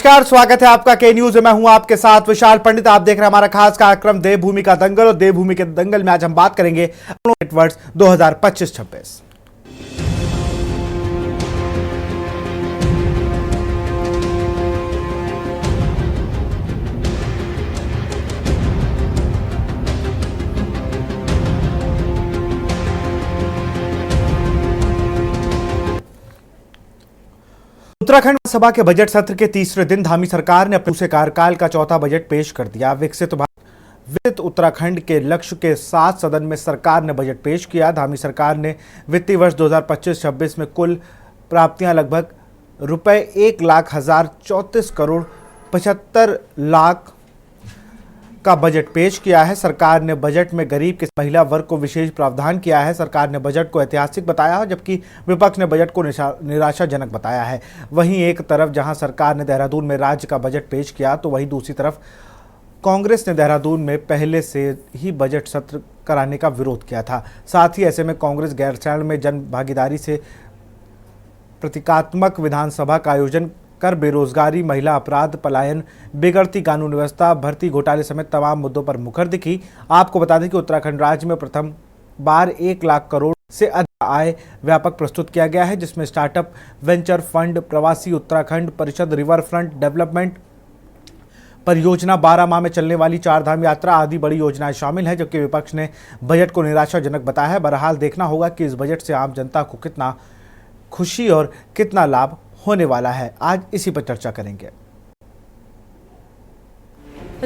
नमस्कार, स्वागत है आपका के न्यूज में। मैं हूं आपके साथ विशाल पंडित। आप देख रहे हैं हमारा खास कार्यक्रम देवभूमि का दंगल। और देवभूमि के दंगल में आज हम बात करेंगे वर्ष 2025-26। उत्तराखंड सभा के बजट सत्र के तीसरे दिन धामी सरकार ने अपने दूसरे कार्यकाल का चौथा बजट पेश कर दिया। विकसित उत्तराखंड के लक्ष्य के साथ सदन में सरकार ने बजट पेश किया। धामी सरकार ने वित्तीय वर्ष 2025-26 में कुल प्राप्तियां लगभग रुपए 1,34 करोड़ 75 लाख का बजट पेश किया है। सरकार ने बजट में गरीब के महिला वर्ग को विशेष प्रावधान किया है। सरकार ने बजट को ऐतिहासिक बताया है, जबकि विपक्ष ने बजट को निराशाजनक बताया है। वहीं एक तरफ जहां सरकार ने देहरादून में राज्य का बजट पेश किया, तो वहीं दूसरी तरफ कांग्रेस ने देहरादून में पहले से ही बजट सत्र कराने का विरोध किया था। साथ ही ऐसे में कांग्रेस गैरसैंण में जन भागीदारी से प्रतीकात्मक विधानसभा का आयोजन कर बेरोजगारी, महिला अपराध, पलायन, बिगड़ती कानून व्यवस्था, भर्ती घोटाले समेत तमाम मुद्दों पर मुखर दिखी। आपको बता दें कि उत्तराखंड राज्य में प्रथम बार 1 लाख करोड़ से अधिक आय व्यापक प्रस्तुत किया गया है, जिसमें स्टार्टअप, वेंचर फंड, प्रवासी उत्तराखंड परिषद, रिवर फ्रंट डेवलपमेंट परियोजना, 12 माह में चलने वाली 4 धाम यात्रा आदि बड़ी योजनाएं शामिल हैं। जबकि विपक्ष ने बजट को निराशाजनक बताया है। बहरहाल देखना होगा कि इस बजट से आम जनता को कितना खुशी और कितना लाभ होने वाला है। आज इसी पर चर्चा करेंगे।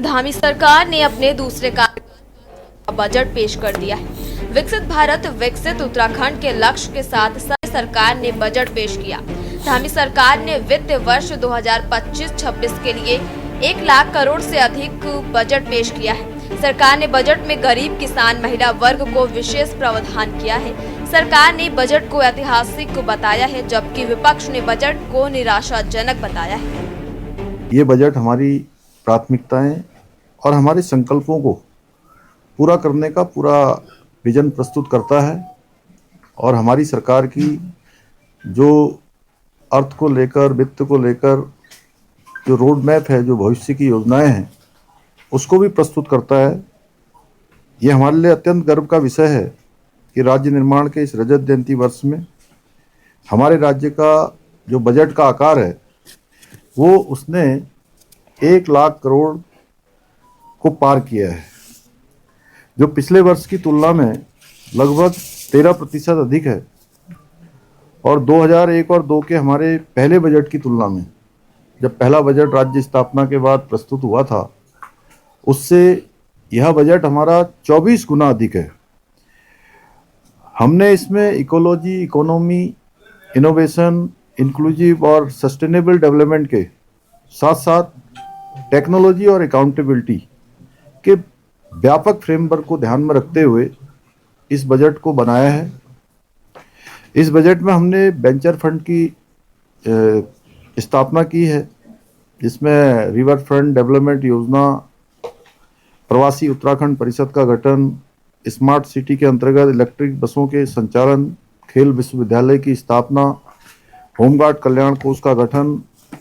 धामी सरकार ने अपने दूसरे कार्यकाल का बजट पेश कर दिया है। विकसित भारत विकसित उत्तराखंड के लक्ष्य के साथ सरकार ने बजट पेश किया। धामी सरकार ने वित्त वर्ष 2025-26 के लिए 1 लाख करोड़ से अधिक बजट पेश किया है। सरकार ने बजट में गरीब, किसान, महिला वर्ग को विशेष प्रावधान किया है। सरकार ने बजट को ऐतिहासिक बताया है, जबकि विपक्ष ने बजट को निराशाजनक बताया है। ये बजट हमारी प्राथमिकताएं और हमारे संकल्पों को पूरा करने का पूरा विजन प्रस्तुत करता है। और हमारी सरकार की जो अर्थ को लेकर, वित्त को लेकर जो रोड मैप है, जो भविष्य की योजनाएं हैं, उसको भी प्रस्तुत करता है। ये हमारे लिए अत्यंत गर्व का विषय है कि राज्य निर्माण के इस रजत जयंती वर्ष में हमारे राज्य का जो बजट का आकार है, वो उसने 1 लाख करोड़ को पार किया है, जो पिछले वर्ष की तुलना में लगभग 13% अधिक है। और 2001 और 2 के हमारे पहले बजट की तुलना में, जब पहला बजट राज्य स्थापना के बाद प्रस्तुत हुआ था, उससे यह बजट हमारा 24 गुना अधिक है। हमने इसमें इकोलॉजी, इकोनॉमी, इनोवेशन, इंक्लूसिव और सस्टेनेबल डेवलपमेंट के साथ साथ टेक्नोलॉजी और अकाउंटेबिलिटी के व्यापक फ्रेमवर्क को ध्यान में रखते हुए इस बजट को बनाया है। इस बजट में हमने वेंचर फंड की स्थापना की है, जिसमें रिवर फ्रंट डेवलपमेंट योजना, प्रवासी उत्तराखंड परिषद का गठन, स्मार्ट सिटी के अंतर्गत इलेक्ट्रिक बसों के संचालन, खेल विश्वविद्यालय की स्थापना, होमगार्ड कल्याण कोष का गठन,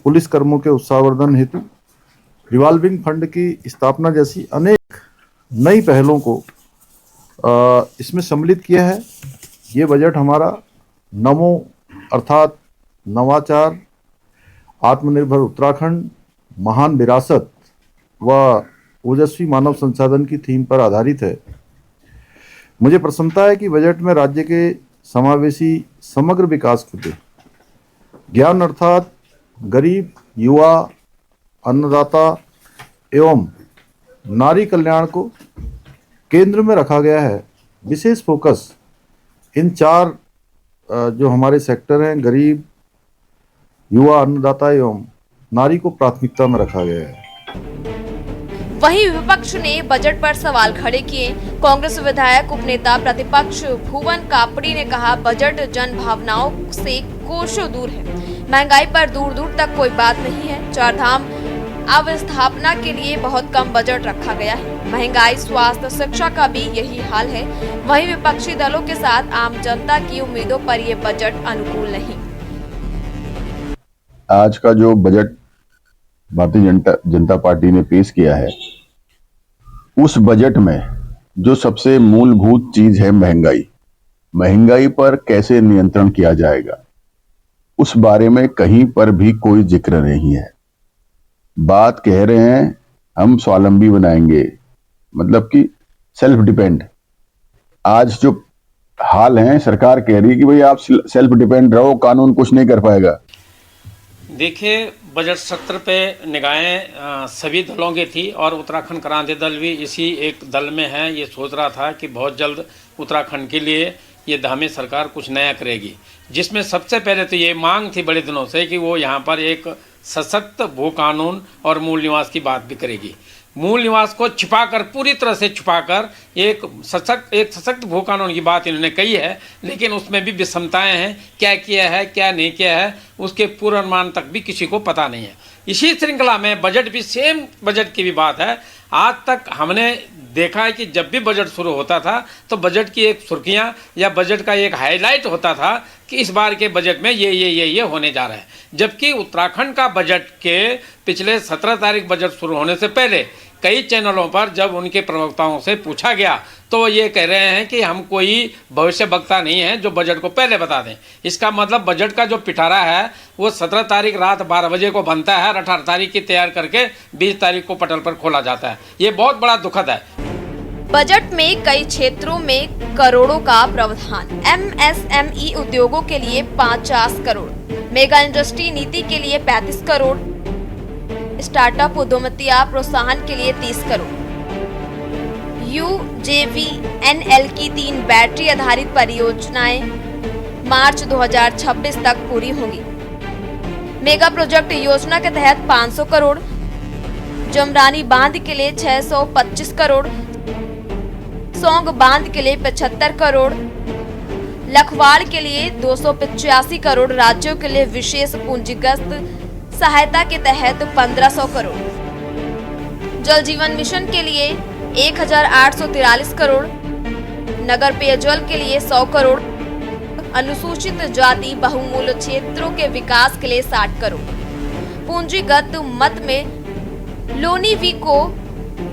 पुलिस कर्मों के उत्साहवर्धन हेतु रिवॉल्विंग फंड की स्थापना जैसी अनेक नई पहलों को इसमें सम्मिलित किया है। ये बजट हमारा नमो अर्थात नवाचार, आत्मनिर्भर उत्तराखंड, महान विरासत व ओजस्वी मानव संसाधन की थीम पर आधारित है। मुझे प्रसन्नता है कि बजट में राज्य के समावेशी समग्र विकास के लिए ज्ञान अर्थात गरीब, युवा, अन्नदाता एवं नारी कल्याण को केंद्र में रखा गया है। विशेष फोकस इन 4 जो हमारे सेक्टर हैं, गरीब, युवा, अन्नदाता एवं नारी को प्राथमिकता में रखा गया है। वहीं विपक्ष ने बजट पर सवाल खड़े किए। कांग्रेस विधायक उपनेता प्रतिपक्ष भुवन कापड़ी ने कहा, बजट जन भावनाओं से कोसों दूर है। महंगाई पर दूर दूर तक कोई बात नहीं है। 4 धाम अवस्थापना के लिए बहुत कम बजट रखा गया है। महंगाई, स्वास्थ्य, शिक्षा का भी यही हाल है। वहीं विपक्षी दलों के साथ आम जनता की उम्मीदों पर ये बजट अनुकूल नहीं। आज का जो बजट भारतीय जनता पार्टी ने पेश किया है, उस बजट में जो सबसे मूलभूत चीज है महंगाई पर कैसे नियंत्रण किया जाएगा, उस बारे में कहीं पर भी कोई जिक्र नहीं है। बात कह रहे हैं हम स्वावलंबी बनाएंगे, मतलब कि सेल्फ डिपेंड। आज जो हाल है, सरकार कह रही है कि भाई आप सेल्फ डिपेंड रहो, कानून कुछ नहीं कर पाएगा। देखिए, बजट सत्र पे निगाहें सभी दलों की थी और उत्तराखंड क्रांति दल भी इसी एक दल में है। ये सोच रहा था कि बहुत जल्द उत्तराखंड के लिए ये धामी सरकार कुछ नया करेगी, जिसमें सबसे पहले तो ये मांग थी बड़े दिनों से कि वो यहाँ पर एक सशक्त भू कानून और मूल निवास की बात भी करेगी। मूल निवास को छिपाकर, पूरी तरह से छिपाकर एक सशक्त भू कानून की बात इन्होंने कही है, लेकिन उसमें भी विषमताएं हैं। क्या किया है, क्या नहीं किया है, उसके पूर्वानुमान तक भी किसी को पता नहीं है। इसी श्रृंखला में बजट भी, सेम बजट की भी बात है। आज तक हमने देखा है कि जब भी बजट शुरू होता था तो बजट की एक सुर्खियां या बजट का एक हाईलाइट होता था कि इस बार के बजट में ये होने जा रहा है। जबकि उत्तराखंड का बजट के पिछले 17 तारीख बजट शुरू होने से पहले कई चैनलों पर जब उनके प्रवक्ताओं से पूछा गया तो वो ये कह रहे हैं कि हम कोई भविष्य वक्ता नहीं है जो बजट को पहले बता दें। इसका मतलब बजट का जो पिटारा है वो 17 तारीख रात 12 बजे को बनता है और 18 तारीख की तैयार करके 20 तारीख को पटल पर खोला जाता है। ये बहुत बड़ा दुखद है। बजट में कई क्षेत्रों में करोड़ों का प्रावधान। MSME उद्योगों के लिए 50 करोड़, मेगा इंडस्ट्री नीति के लिए 35 करोड़, स्टार्टअप उद्यमिता प्रोत्साहन के लिए 30 करोड़, UJVNL की 3 बैटरी आधारित परियोजनाएं मार्च 2026 तक पूरी होंगी। मेगा प्रोजेक्ट योजना के तहत 500 करोड़, जमरानी बांध के लिए 625 करोड़, सौंग बांध के लिए 75 करोड़, लखवाड़ के लिए 285 करोड़, राज्यों के लिए विशेष पूंजीगत सहायता के तहत 1500 करोड़, जल जीवन मिशन के लिए 1843 करोड़, नगर पेयजल के लिए 100 करोड़, अनुसूचित जाति बहुमूल्य क्षेत्रों के विकास के लिए 60 करोड़, पूंजीगत मद में लोनीवी को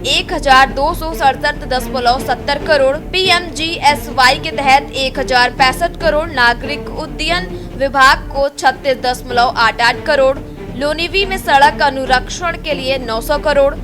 1267.70 करोड़, PMGSY के तहत 1065 करोड़, नागरिक उड्डयन विभाग को 36.88 करोड़, लोनीवी में सड़क अनुरक्षण के लिए 900 करोड़।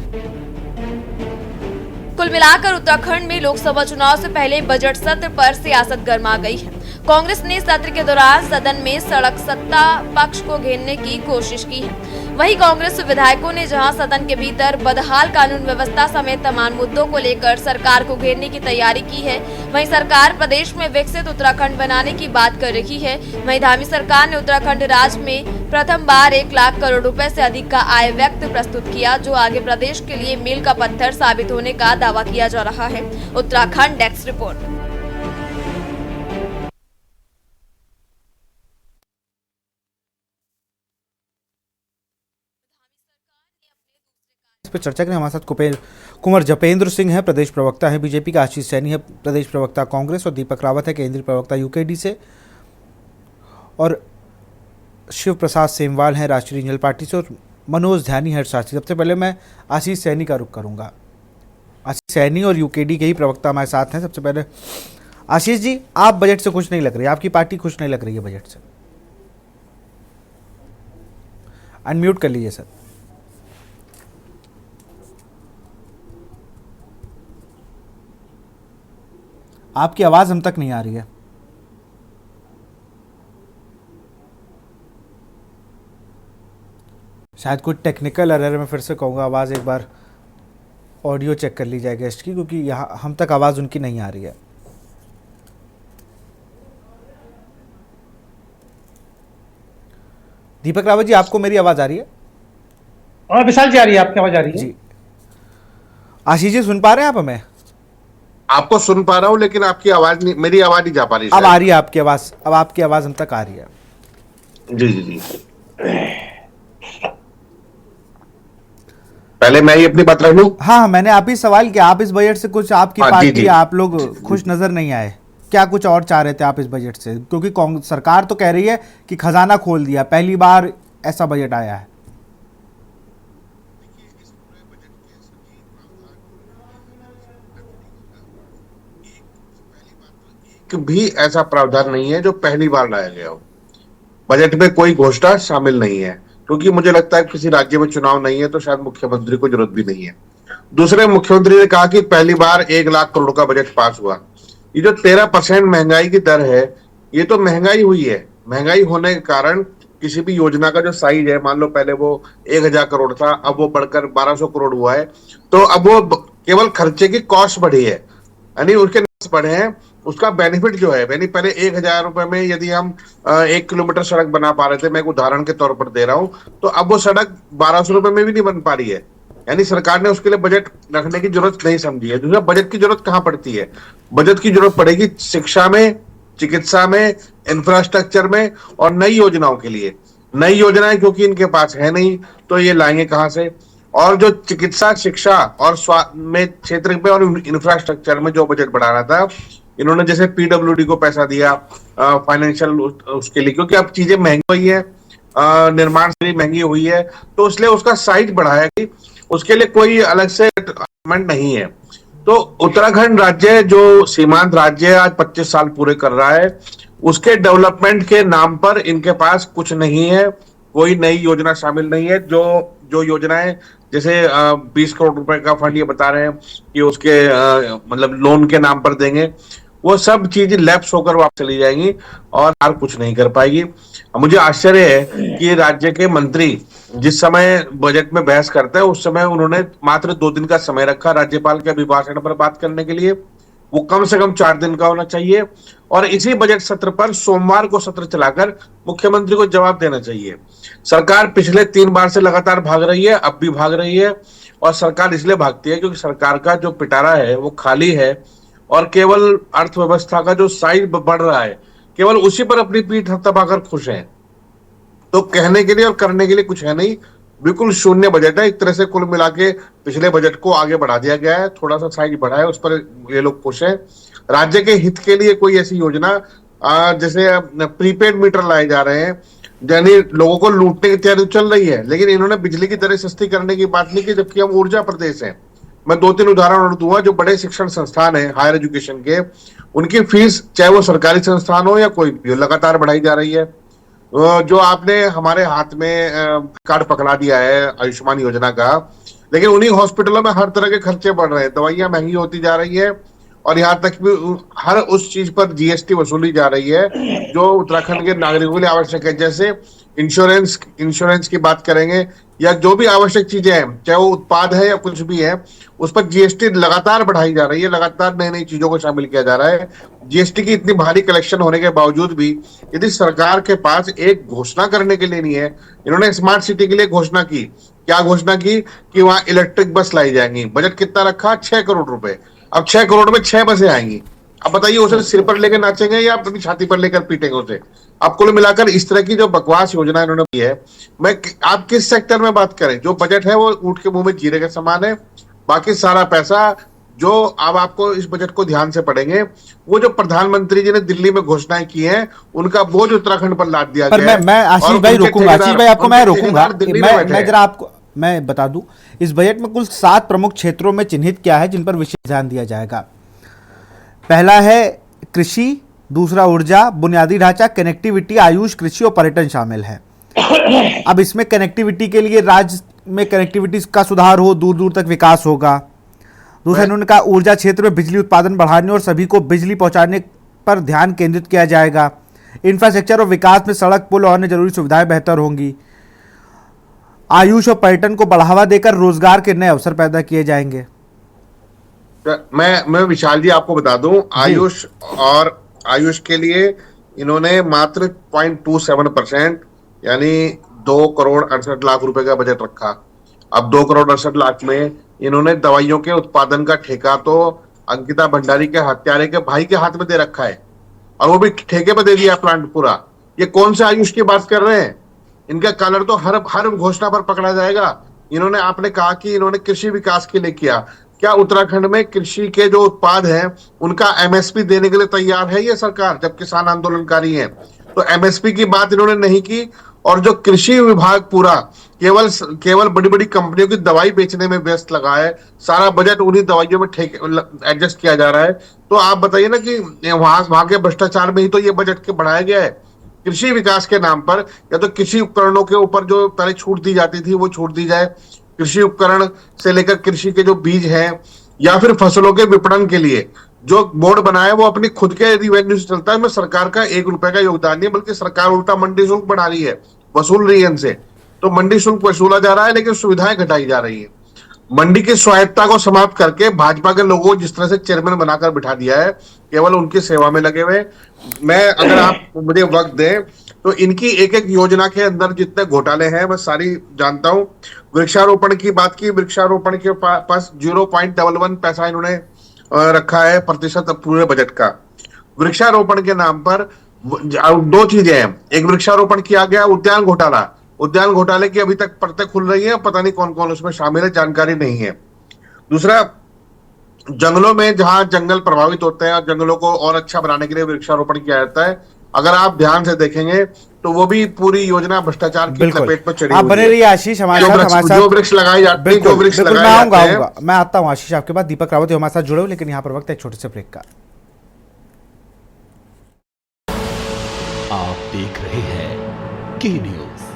कुल मिलाकर उत्तराखंड में लोकसभा चुनाव से पहले बजट सत्र पर सियासत गर्मा गई है। कांग्रेस ने सत्र के दौरान सदन में सड़क सत्ता पक्ष को घेरने की कोशिश की है। वहीं कांग्रेस विधायकों ने जहां सदन के भीतर बदहाल कानून व्यवस्था समेत तमाम मुद्दों को लेकर सरकार को घेरने की तैयारी की है, वहीं सरकार प्रदेश में विकसित उत्तराखंड बनाने की बात कर रही है। वहीं धामी सरकार ने उत्तराखंड राज्य में प्रथम बार 1 लाख करोड़ रुपए से अधिक का आय व्यक्त प्रस्तुत किया, जो आगे प्रदेश के लिए मील का पत्थर साबित होने का दावा किया जा रहा है। Uttarakhand desk report. इस पर चर्चा के लिए हमारे साथ कुंवर जपेंद्र सिंह है, प्रदेश प्रवक्ता है बीजेपी का, आशीष सैनी है प्रदेश प्रवक्ता कांग्रेस, और दीपक रावत है केंद्रीय प्रवक्ता यूकेडी से, और शिव प्रसाद सेमवाल हैं राष्ट्रीय जनता पार्टी से, और मनोज ध्यानी है शास्त्री। सबसे पहले मैं आशीष सैनी का रुख करूंगा। आशीष सैनी और यूकेडी के ही प्रवक्ता हमारे साथ हैं। सबसे पहले आशीष जी, आप बजट से खुश नहीं लग रही, आपकी पार्टी खुश नहीं लग रही है बजट से? अनम्यूट कर लीजिए सर। आपकी आवाज हम तक नहीं आ रही है। शायद कोई टेक्निकल एरर, मैं फिर से कहूँगा आवाज़ एक बार ऑडियो चेक कर ली जाए गेस्ट की, क्योंकि यहाँ हम तक आवाज़ उनकी नहीं आ रही है। दीपक रावत जी, आपको मेरी आवाज़ आ रही है? हाँ विशाल जी, आ रही है, आपकी आवाज़ आ रही है जी। आशीष जी, सुन पा रहे हैं आप हमें? आपको सुन पा रहा हूं, लेकिन आपकी आवाज नहीं, मेरी आवाज नहीं जा पा रही। अब आ रही है आपकी आवाज़, अब आपकी आवाज़ हम तक आ रही है। जी जी जी, पहले मैं ही अपनी बात रख लूं। हाँ, मैंने आप ही सवाल किया, आप इस बजट से कुछ, आपकी पार्टी, आप लोग खुश नजर नहीं आए क्या? कुछ और चाह रहे थे आप इस बजट से? क्योंकि सरकार तो कह रही है कि खजाना खोल दिया, पहली बार ऐसा बजट आया है। भी ऐसा प्रावधान नहीं है जो पहली बार लाया गया हो। बजट में कोई घोषणा शामिल नहीं है, क्योंकि मुझे लगता है किसी राज्य में चुनाव नहीं है तो शायद मुख्यमंत्री को जरूरत भी नहीं है। दूसरे, मुख्यमंत्री ने कहा कि पहली बार 1 लाख करोड़ का बजट पास हुआ। ये जो 13% महंगाई की दर है, ये तो महंगाई हुई है। महंगाई होने के कारण किसी भी योजना का जो साइज है, मान लो पहले वो 1000 करोड़ था, अब वो बढ़कर 1200 करोड़ हुआ है, तो अब वो केवल खर्चे की कॉस्ट बढ़ी है, यानी उसके नफ्स बढ़े हैं। उसका बेनिफिट जो है, यानी पहले 1000 रुपए में यदि हम 1 किलोमीटर सड़क बना पा रहे थे, मैं एक उदाहरण के तौर पर दे रहा हूं, तो अब वो सड़क 1200 रुपए में भी नहीं बन पा रही है। यानी सरकार ने उसके लिए बजट रखने की जरूरत नहीं समझी है। दूसरा, बजट की जरूरत कहां पड़ती है? बजट की जरूरत पड़ेगी शिक्षा में, चिकित्सा में, इंफ्रास्ट्रक्चर में और नई योजनाओं के लिए। नई योजनाएं क्योंकि इनके पास है नहीं, तो ये लाएंगे कहां से? और जो चिकित्सा, शिक्षा और स्वास्थ्य में क्षेत्र में और इंफ्रास्ट्रक्चर में जो बजट बढ़ाना था, इन्होंने जैसे पीडब्ल्यूडी को पैसा दिया फाइनेंशियल उसके लिए, क्योंकि अब चीजें महंगी हुई है, निर्माण से भी महंगी हुई है, तो इसलिए उसका साइज बढ़ाया कि उसके लिए कोई अलग से अरेंजमेंट नहीं है। तो उत्तराखंड राज्य जो सीमांत राज्य आज 25 साल पूरे कर रहा है, उसके डेवलपमेंट के नाम पर इनके पास कुछ नहीं है, कोई नई योजना शामिल नहीं है। जो योजनाएं जैसे 20 करोड़ रुपए का फंड ये बता रहे हैं कि उसके मतलब लोन के नाम पर देंगे, वो सब चीजें लैप्स होकर वापस चली जाएंगी और कुछ नहीं कर पाएगी। मुझे आश्चर्य है कि राज्य के मंत्री जिस समय बजट में बहस करते हैं, उस समय उन्होंने मात्र 2 दिन का समय रखा राज्यपाल के अभिभाषण पर बात करने के लिए। वो कम से कम 4 दिन का होना चाहिए और इसी बजट सत्र पर सोमवार को सत्र चलाकर मुख्यमंत्री को जवाब देना चाहिए। सरकार पिछले 3 बार से लगातार भाग रही है, अब भी भाग रही है, और सरकार इसलिए भागती है क्योंकि सरकार का जो पिटारा है वो खाली है और केवल अर्थव्यवस्था का जो साइज बढ़ रहा है, केवल उसी पर अपनी पीठ थपथपाकर खुश है। तो कहने के लिए और करने के लिए कुछ है नहीं, बिल्कुल शून्य बजट है। एक तरह से कुल मिला के पिछले बजट को आगे बढ़ा दिया गया है, थोड़ा सा साइज बढ़ा है, उस पर ये लोग खुश हैं। राज्य के हित के लिए कोई ऐसी योजना जैसे प्रीपेड मीटर लाए जा रहे हैं, यानी लोगों को लूटने की तैयारी चल रही है, लेकिन इन्होंने बिजली की दरें सस्ती करने की बात नहीं की, जबकि हम ऊर्जा प्रदेश हैं। मैं 2-3 उदाहरण और दूंगा। जो बड़े शिक्षण संस्थान है हायर एजुकेशन के, उनकी फीस चाहे वो सरकारी संस्थान हो या कोई भी, लगातार बढ़ाई जा रही है। जो आपने हमारे हाथ में कार्ड पकड़ा दिया है आयुष्मान योजना का, लेकिन उन्हीं हॉस्पिटलों में हर तरह के खर्चे बढ़ रहे हैं, दवाइयां महंगी होती जा रही है और यहाँ तक भी हर उस चीज पर जीएसटी वसूली जा रही है जो उत्तराखंड के नागरिकों के लिए आवश्यक है। जैसे इंश्योरेंस की बात करेंगे या जो भी आवश्यक चीजें हैं, चाहे वो उत्पाद है या कुछ भी है, उस पर जीएसटी लगातार बढ़ाई जा रही है, लगातार नई नई चीजों को शामिल किया जा रहा है। जीएसटी की इतनी भारी कलेक्शन होने के बावजूद भी यदि सरकार के पास एक घोषणा करने के लिए नहीं है, इन्होंने स्मार्ट सिटी के लिए घोषणा की, क्या घोषणा की कि वहां इलेक्ट्रिक बस लाई जाएंगी। बजट कितना रखा? 6 करोड़ रुपए। अब 6 करोड़ में 6 बसें आएंगी। अब बताइए उसे सिर पर लेकर नाचेंगे या अपनी छाती पर लेकर पीटेंगे उसे? अब कुल मिलाकर इस तरह की जो बकवास योजना इन्होंने की है, आप किस सेक्टर में बात करें, जो बजट है वो ऊंट के मुंह में जीरे के समान है। बाकी सारा पैसा जो अब आपको इस बजट को ध्यान से पढ़ेंगे, वो जो प्रधानमंत्री जी ने दिल्ली में घोषणाएं की हैं, उनका बोझ उत्तराखंड पर लाद दिया गया है। मैं आशीष भाई रोकूंगा, आशीष भाई आपको मैं रोकूंगा। मैं जरा आपको मैं बता दूं, इस बजट में कुल 7 प्रमुख क्षेत्रों में चिन्हित किया है जिन पर विशेष ध्यान दिया जाएगा। पहला है कृषि, दूसरा ऊर्जा, बुनियादी ढांचा, कनेक्टिविटी, आयुष, कृषि और पर्यटन शामिल है। अब इसमें कनेक्टिविटी के लिए राज्य में कनेक्टिविटी का सुधार हो, दूर दूर तक विकास होगा। दूसरा इन्होंने कहा ऊर्जा क्षेत्र में बिजली उत्पादन बढ़ाने और सभी को बिजली पहुंचाने पर ध्यान केंद्रित किया जाएगा। इंफ्रास्ट्रक्चर और विकास में सड़क, पुल और अन्य जरूरी सुविधाएं बेहतर होंगी। आयुष और पर्यटन को बढ़ावा देकर रोजगार के नए अवसर पैदा किए जाएंगे। मैं विशाल जी आपको बता दूं, आयुष के लिए इन्होंने मात्र 0.27% यानी 2 करोड़ 68 लाख रुपए का बजट रखा। अब 2 करोड़ 68 लाख में इन्होंने दवाइयों के उत्पादन का ठेका तो अंकिता भंडारी के हत्यारे के भाई के हाथ में दे रखा है, और वो भी ठेके पर दे दिया प्लांट पूरा। ये कौन से आयुष की बात कर रहे हैं? इनका कॉलर तो हर घोषणा पर पकड़ा जाएगा। इन्होंने, आपने कहा कि इन्होंने कृषि विकास के लिए किया, क्या उत्तराखंड में कृषि के जो उत्पाद हैं उनका एमएसपी देने के लिए तैयार है ये सरकार, जब किसान आंदोलनकारी हैं? तो एमएसपी की बात इन्होंने नहीं की, और जो कृषि विभाग पूरा केवल बड़ी बड़ी कंपनियों की दवाई बेचने में व्यस्त लगा है, सारा बजट उन्हीं दवाइयों में एडजस्ट किया जा रहा है। तो आप बताइए ना कि वहां के भ्रष्टाचार में ही तो ये बजट के बढ़ाया गया है। कृषि विकास के नाम पर या तो कृषि उपकरणों के ऊपर जो पहले छूट दी जाती थी वो छूट दी जाए, कृषि उपकरण से लेकर कृषि के जो बीज हैं, या फिर फसलों के विपणन के लिए जो बोर्ड बनाया है वो अपनी खुद के रिवेन्यू से चलता है, में सरकार का 1 रुपए का योगदान नहीं, बल्कि सरकार उल्टा मंडी शुल्क बढ़ा रही है, वसूल रही है इनसे। तो मंडी शुल्क वसूला जा रहा है लेकिन सुविधाएं घटाई जा रही है। मंडी की स्वायत्ता को समाप्त करके भाजपा के लोगों को जिस तरह से चेयरमैन बनाकर बिठा दिया है, केवल उनकी सेवा में लगे हुए। मैं, अगर आप मुझे वक्त दें तो इनकी एक एक योजना के अंदर जितने घोटाले हैं मैं सारी जानता हूं। वृक्षारोपण की बात की, वृक्षारोपण के पास 0.11 पैसा इन्होंने रखा है प्रतिशत पूरे बजट का। वृक्षारोपण के नाम पर 2 चीजें हैं, एक वृक्षारोपण किया गया, उद्यान घोटाला, उद्यान घोटाले की अभी तक परतें खुल रही हैं, पता नहीं कौन कौन उसमें शामिल है, जानकारी नहीं है। दूसरा, जंगलों में जहां जंगल प्रभावित होते हैं और जंगलों को और अच्छा बनाने के लिए वृक्षारोपण किया जाता है, अगर आप ध्यान से देखेंगे तो वो भी पूरी योजना भ्रष्टाचार की लपेट में चढ़ी हुई है। आप बने रहिए आशीष हमारे साथ। जो वृक्ष लगाए जाते हैं, जो वृक्ष लगाए जाते हैं। मैं आता हूँ आशीष आपके बाद। दीपक रावत हमारे साथ जुड़े हो, लेकिन यहाँ पर वक्त है एक छोटे से ब्रेक का। आप देख रहे हैं के न्यूज,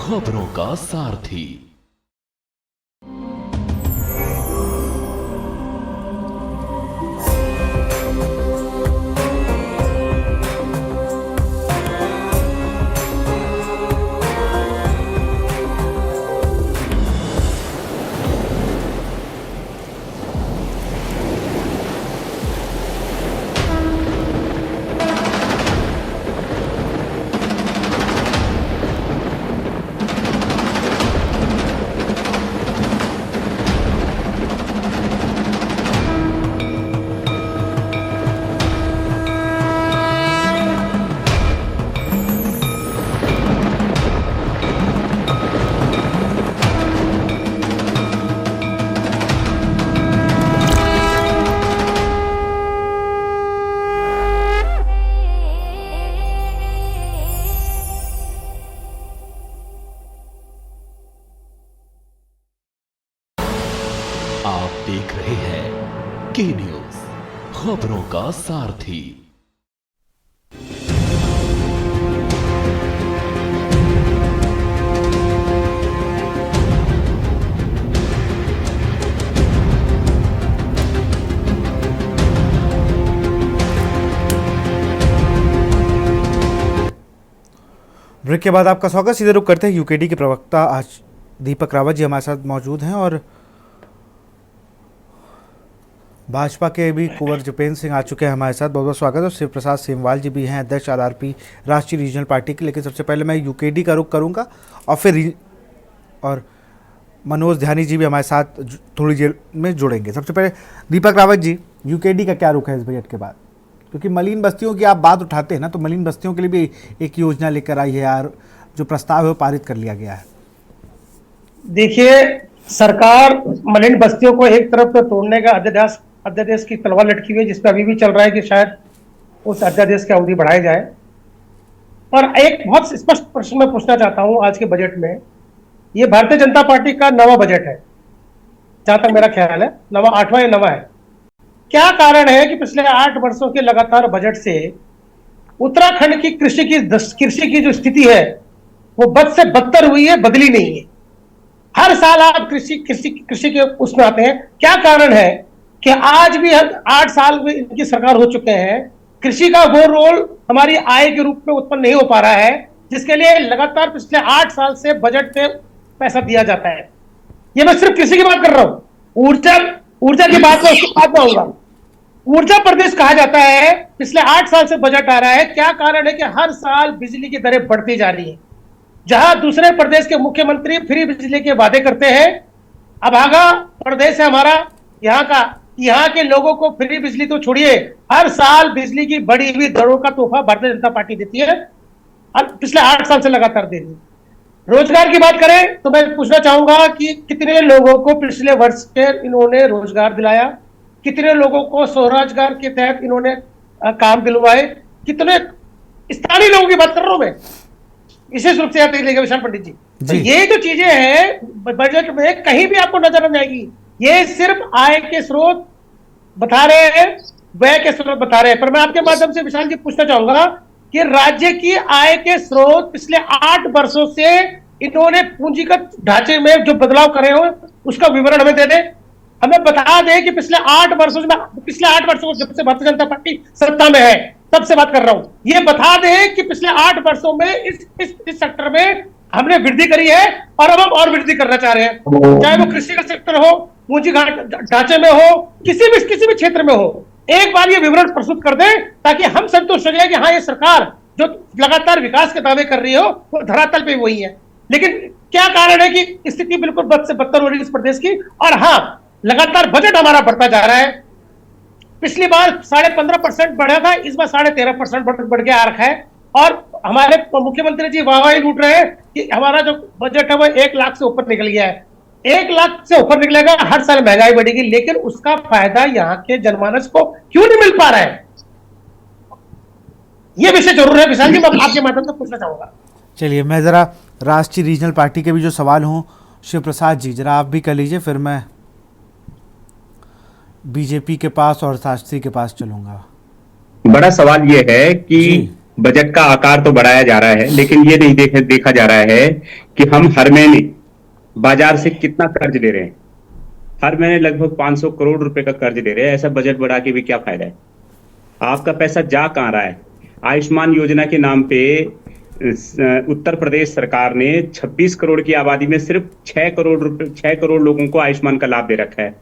खबरों का सारथी। आप देख रहे हैं के न्यूज, खबरों का सारथी। ब्रेक के बाद आपका स्वागत। सीधे रुक करते हैं यूकेडी के प्रवक्ता आज दीपक रावत जी हमारे साथ मौजूद हैं, और भाजपा के भी कुंवर जपेंद्र सिंह आ चुके हैं हमारे साथ। बहुत बहुत स्वागत है। और शिव प्रसाद सेमवाल जी भी हैं, अध्यक्ष आरआरपी राष्ट्रीय रीजनल पार्टी के। लेकिन सबसे पहले मैं यूकेडी का रुख करूंगा और फिर और मनोज ध्यानी जी भी हमारे साथ थोड़ी देर में जुड़ेंगे। सबसे पहले दीपक रावत जी, यूकेडी का क्या रुख है इस बजट के बाद? क्योंकि मलिन बस्तियों की आप बात उठाते हैं ना, तो मलिन बस्तियों के लिए भी एक योजना लेकर आई है यार, जो प्रस्ताव है वो पारित कर लिया गया है। देखिए, सरकार मलिन बस्तियों को एक तरफ तो तोड़ने का अध्यादेश की तलवार लटकी हुई है, जिसपे अभी भी चल रहा है कि शायद उस अध्यादेश की अवधि बढ़ाई जाए। और एक बहुत स्पष्ट प्रश्न मैं पूछना चाहता हूं आज के बजट में। ये भारतीय जनता पार्टी का नवा बजट है, जहां तक मेरा ख्याल है, 8वां या 9वां है। क्या कारण है कि पिछले 8 वर्षों के लगातार बजट से उत्तराखंड की कृषि की जो स्थिति है वो बद से बदतर हुई है, बदली नहीं है। हर साल आप कृषि के उसमें आते हैं। क्या कारण है कि आज भी 8 साल में इनकी सरकार हो चुके हैं, कृषि का वो रोल हमारी आय के रूप में उत्पन्न नहीं हो पा रहा है, जिसके लिए लगातार पिछले 8 साल से बजट में पैसा दिया जाता है। ये मैं सिर्फ कृषि की बात कर रहा हूं। ऊर्जा की बात में उसकी बात में आऊंगा। ऊर्जा प्रदेश कहा जाता है, पिछले 8 साल से बजट आ रहा है। क्या कारण है कि हर साल बिजली की दरें बढ़ती जा रही है। जहां दूसरे प्रदेश के मुख्यमंत्री फ्री बिजली के वादे करते हैं, अभागा प्रदेश है हमारा, यहाँ के लोगों को फ्री बिजली तो छोड़िए, हर साल बिजली की बढ़ी हुई दरों का तोहफा भारतीय जनता पार्टी देती है, पिछले 8 साल से लगातार दे रही है। रोजगार की बात करें तो मैं पूछना चाहूंगा कि कितने लोगों को पिछले वर्ष के इन्होंने रोजगार दिलाया, कितने लोगों को स्वरोजगार के तहत इन्होंने काम दिलवाए, कितने स्थानीय लोगों की बात कर रहा हूं मैं, विशेष रूप से याद रखिएगा विशाल पंडित जी। तो ये जो चीजें हैं बजट में कहीं भी आपको नजर नहीं आएगी। ये सिर्फ आय के स्रोत बता रहे हैं, व्यय के स्रोत बता रहे हैं। पर मैं आपके माध्यम से विशाल जी पूछना चाहूंगा कि राज्य की आय के स्रोत पिछले 8 वर्षों से इन्होंने पूंजीगत ढांचे में जो बदलाव करे हो उसका विवरण हमें दे दें। हमें बता दें कि पिछले 8 वर्षों जब से भारतीय जनता पार्टी सत्ता में है तब से बात कर रहा हूं, ये बता दें कि पिछले 8 वर्षों में इस सेक्टर में हमने वृद्धि करी है और अब हम और वृद्धि करना चाह रहे हैं, चाहे वो कृषि का सेक्टर हो, पूंजीगत ढांचे में हो, किसी भी क्षेत्र में हो। एक बार ये विवरण प्रस्तुत कर दें ताकि हम संतुष्ट हो जाए कि हाँ ये सरकार जो लगातार विकास के दावे कर रही हो वो धरातल पे वही है। लेकिन क्या कारण है कि स्थिति बिल्कुल बद से बदतर हो रही है इस प्रदेश की। और हाँ, लगातार बजट हमारा बढ़ता जा रहा है। पिछली बार 15.5% बढ़ा था, इस बार 13.5% बढ़ के आ रखा है। और हमारे मुख्यमंत्री जी वाहवाही लूट रहे हैं कि हमारा जो बजट है वो 1 लाख से ऊपर निकल गया है। 1 लाख से ऊपर निकलेगा, हर साल महंगाई बढ़ेगी, लेकिन उसका फायदा यहाँ के जनमानस को क्यों नहीं मिल पा रहा है? ये विषय जरूर है विशाल जी, मैं आपके माध्यम से पूछना चाहूंगा। चलिए, मैं ज़रा राष्ट्रीय रीजनल पार्टी के भी जो सवाल हों, शिव प्रसाद जी जरा आप भी कर लीजिए, फिर मैं बीजेपी के पास और शास्त्री के पास चलूंगा। बड़ा सवाल ये है कि बजट का आकार तो बढ़ाया जा रहा है, लेकिन ये नहीं देखा जा रहा है कि हम हर महीने बाजार से कितना कर्ज ले रहे हैं। हर महीने लगभग 500 करोड़ रुपए का कर्ज ले रहे हैं। ऐसा बजट बढ़ा के भी क्या फायदा है? आपका पैसा जा कहां रहा है? आयुष्मान योजना के नाम पे उत्तर प्रदेश सरकार ने 26 करोड़ की आबादी में सिर्फ 6 करोड़ लोगों को आयुष्मान का लाभ दे रखा है।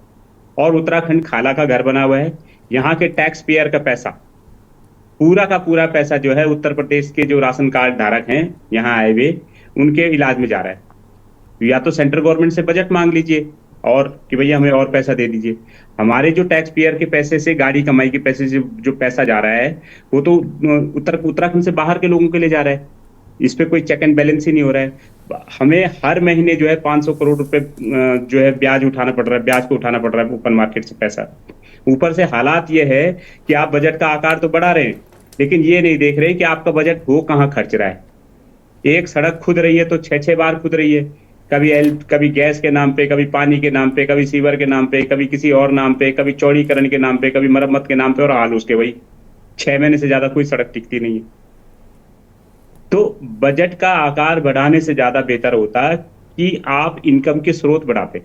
और उत्तराखंड खाला का घर बना हुआ है। यहाँ के टैक्स पेयर का पैसा, पूरा का पूरा पैसा जो है उत्तर प्रदेश के जो राशन कार्ड धारक हैं यहाँ आए हुए, उनके इलाज में जा रहा है। या तो सेंट्रल गवर्नमेंट से बजट मांग लीजिए और कि भैया हमें और पैसा दे दीजिए। हमारे जो टैक्स पेयर के पैसे से, गाड़ी कमाई के पैसे से जो पैसा जा रहा है वो तो उत्तराखंड से बाहर के लोगों के लिए जा रहा है। इस पे कोई चेक एंड बैलेंस ही नहीं हो रहा है। हमें हर महीने जो है 500 करोड़ रुपए जो है ब्याज उठाना पड़ रहा है, ब्याज को उठाना पड़ रहा है ओपन मार्केट से पैसा। ऊपर से हालात ये है कि आप बजट का आकार तो बढ़ा रहे हैं, लेकिन ये नहीं देख रहे कि आपका बजट हो कहाँ खर्च रहा है। एक सड़क खुद रही है तो 6 बार खुद रही है, कभी गैस के नाम पे, कभी पानी के नाम पे, कभी सीवर के नाम पे, कभी किसी और नाम पे, कभी चौड़ीकरण के नाम पे, कभी मरम्मत के नाम पे, और हाल उसके वही 6 महीने से ज्यादा कोई सड़क टिकती नहीं है। तो बजट का आकार बढ़ाने से ज्यादा बेहतर होता कि आप इनकम के स्रोत बढ़ाते।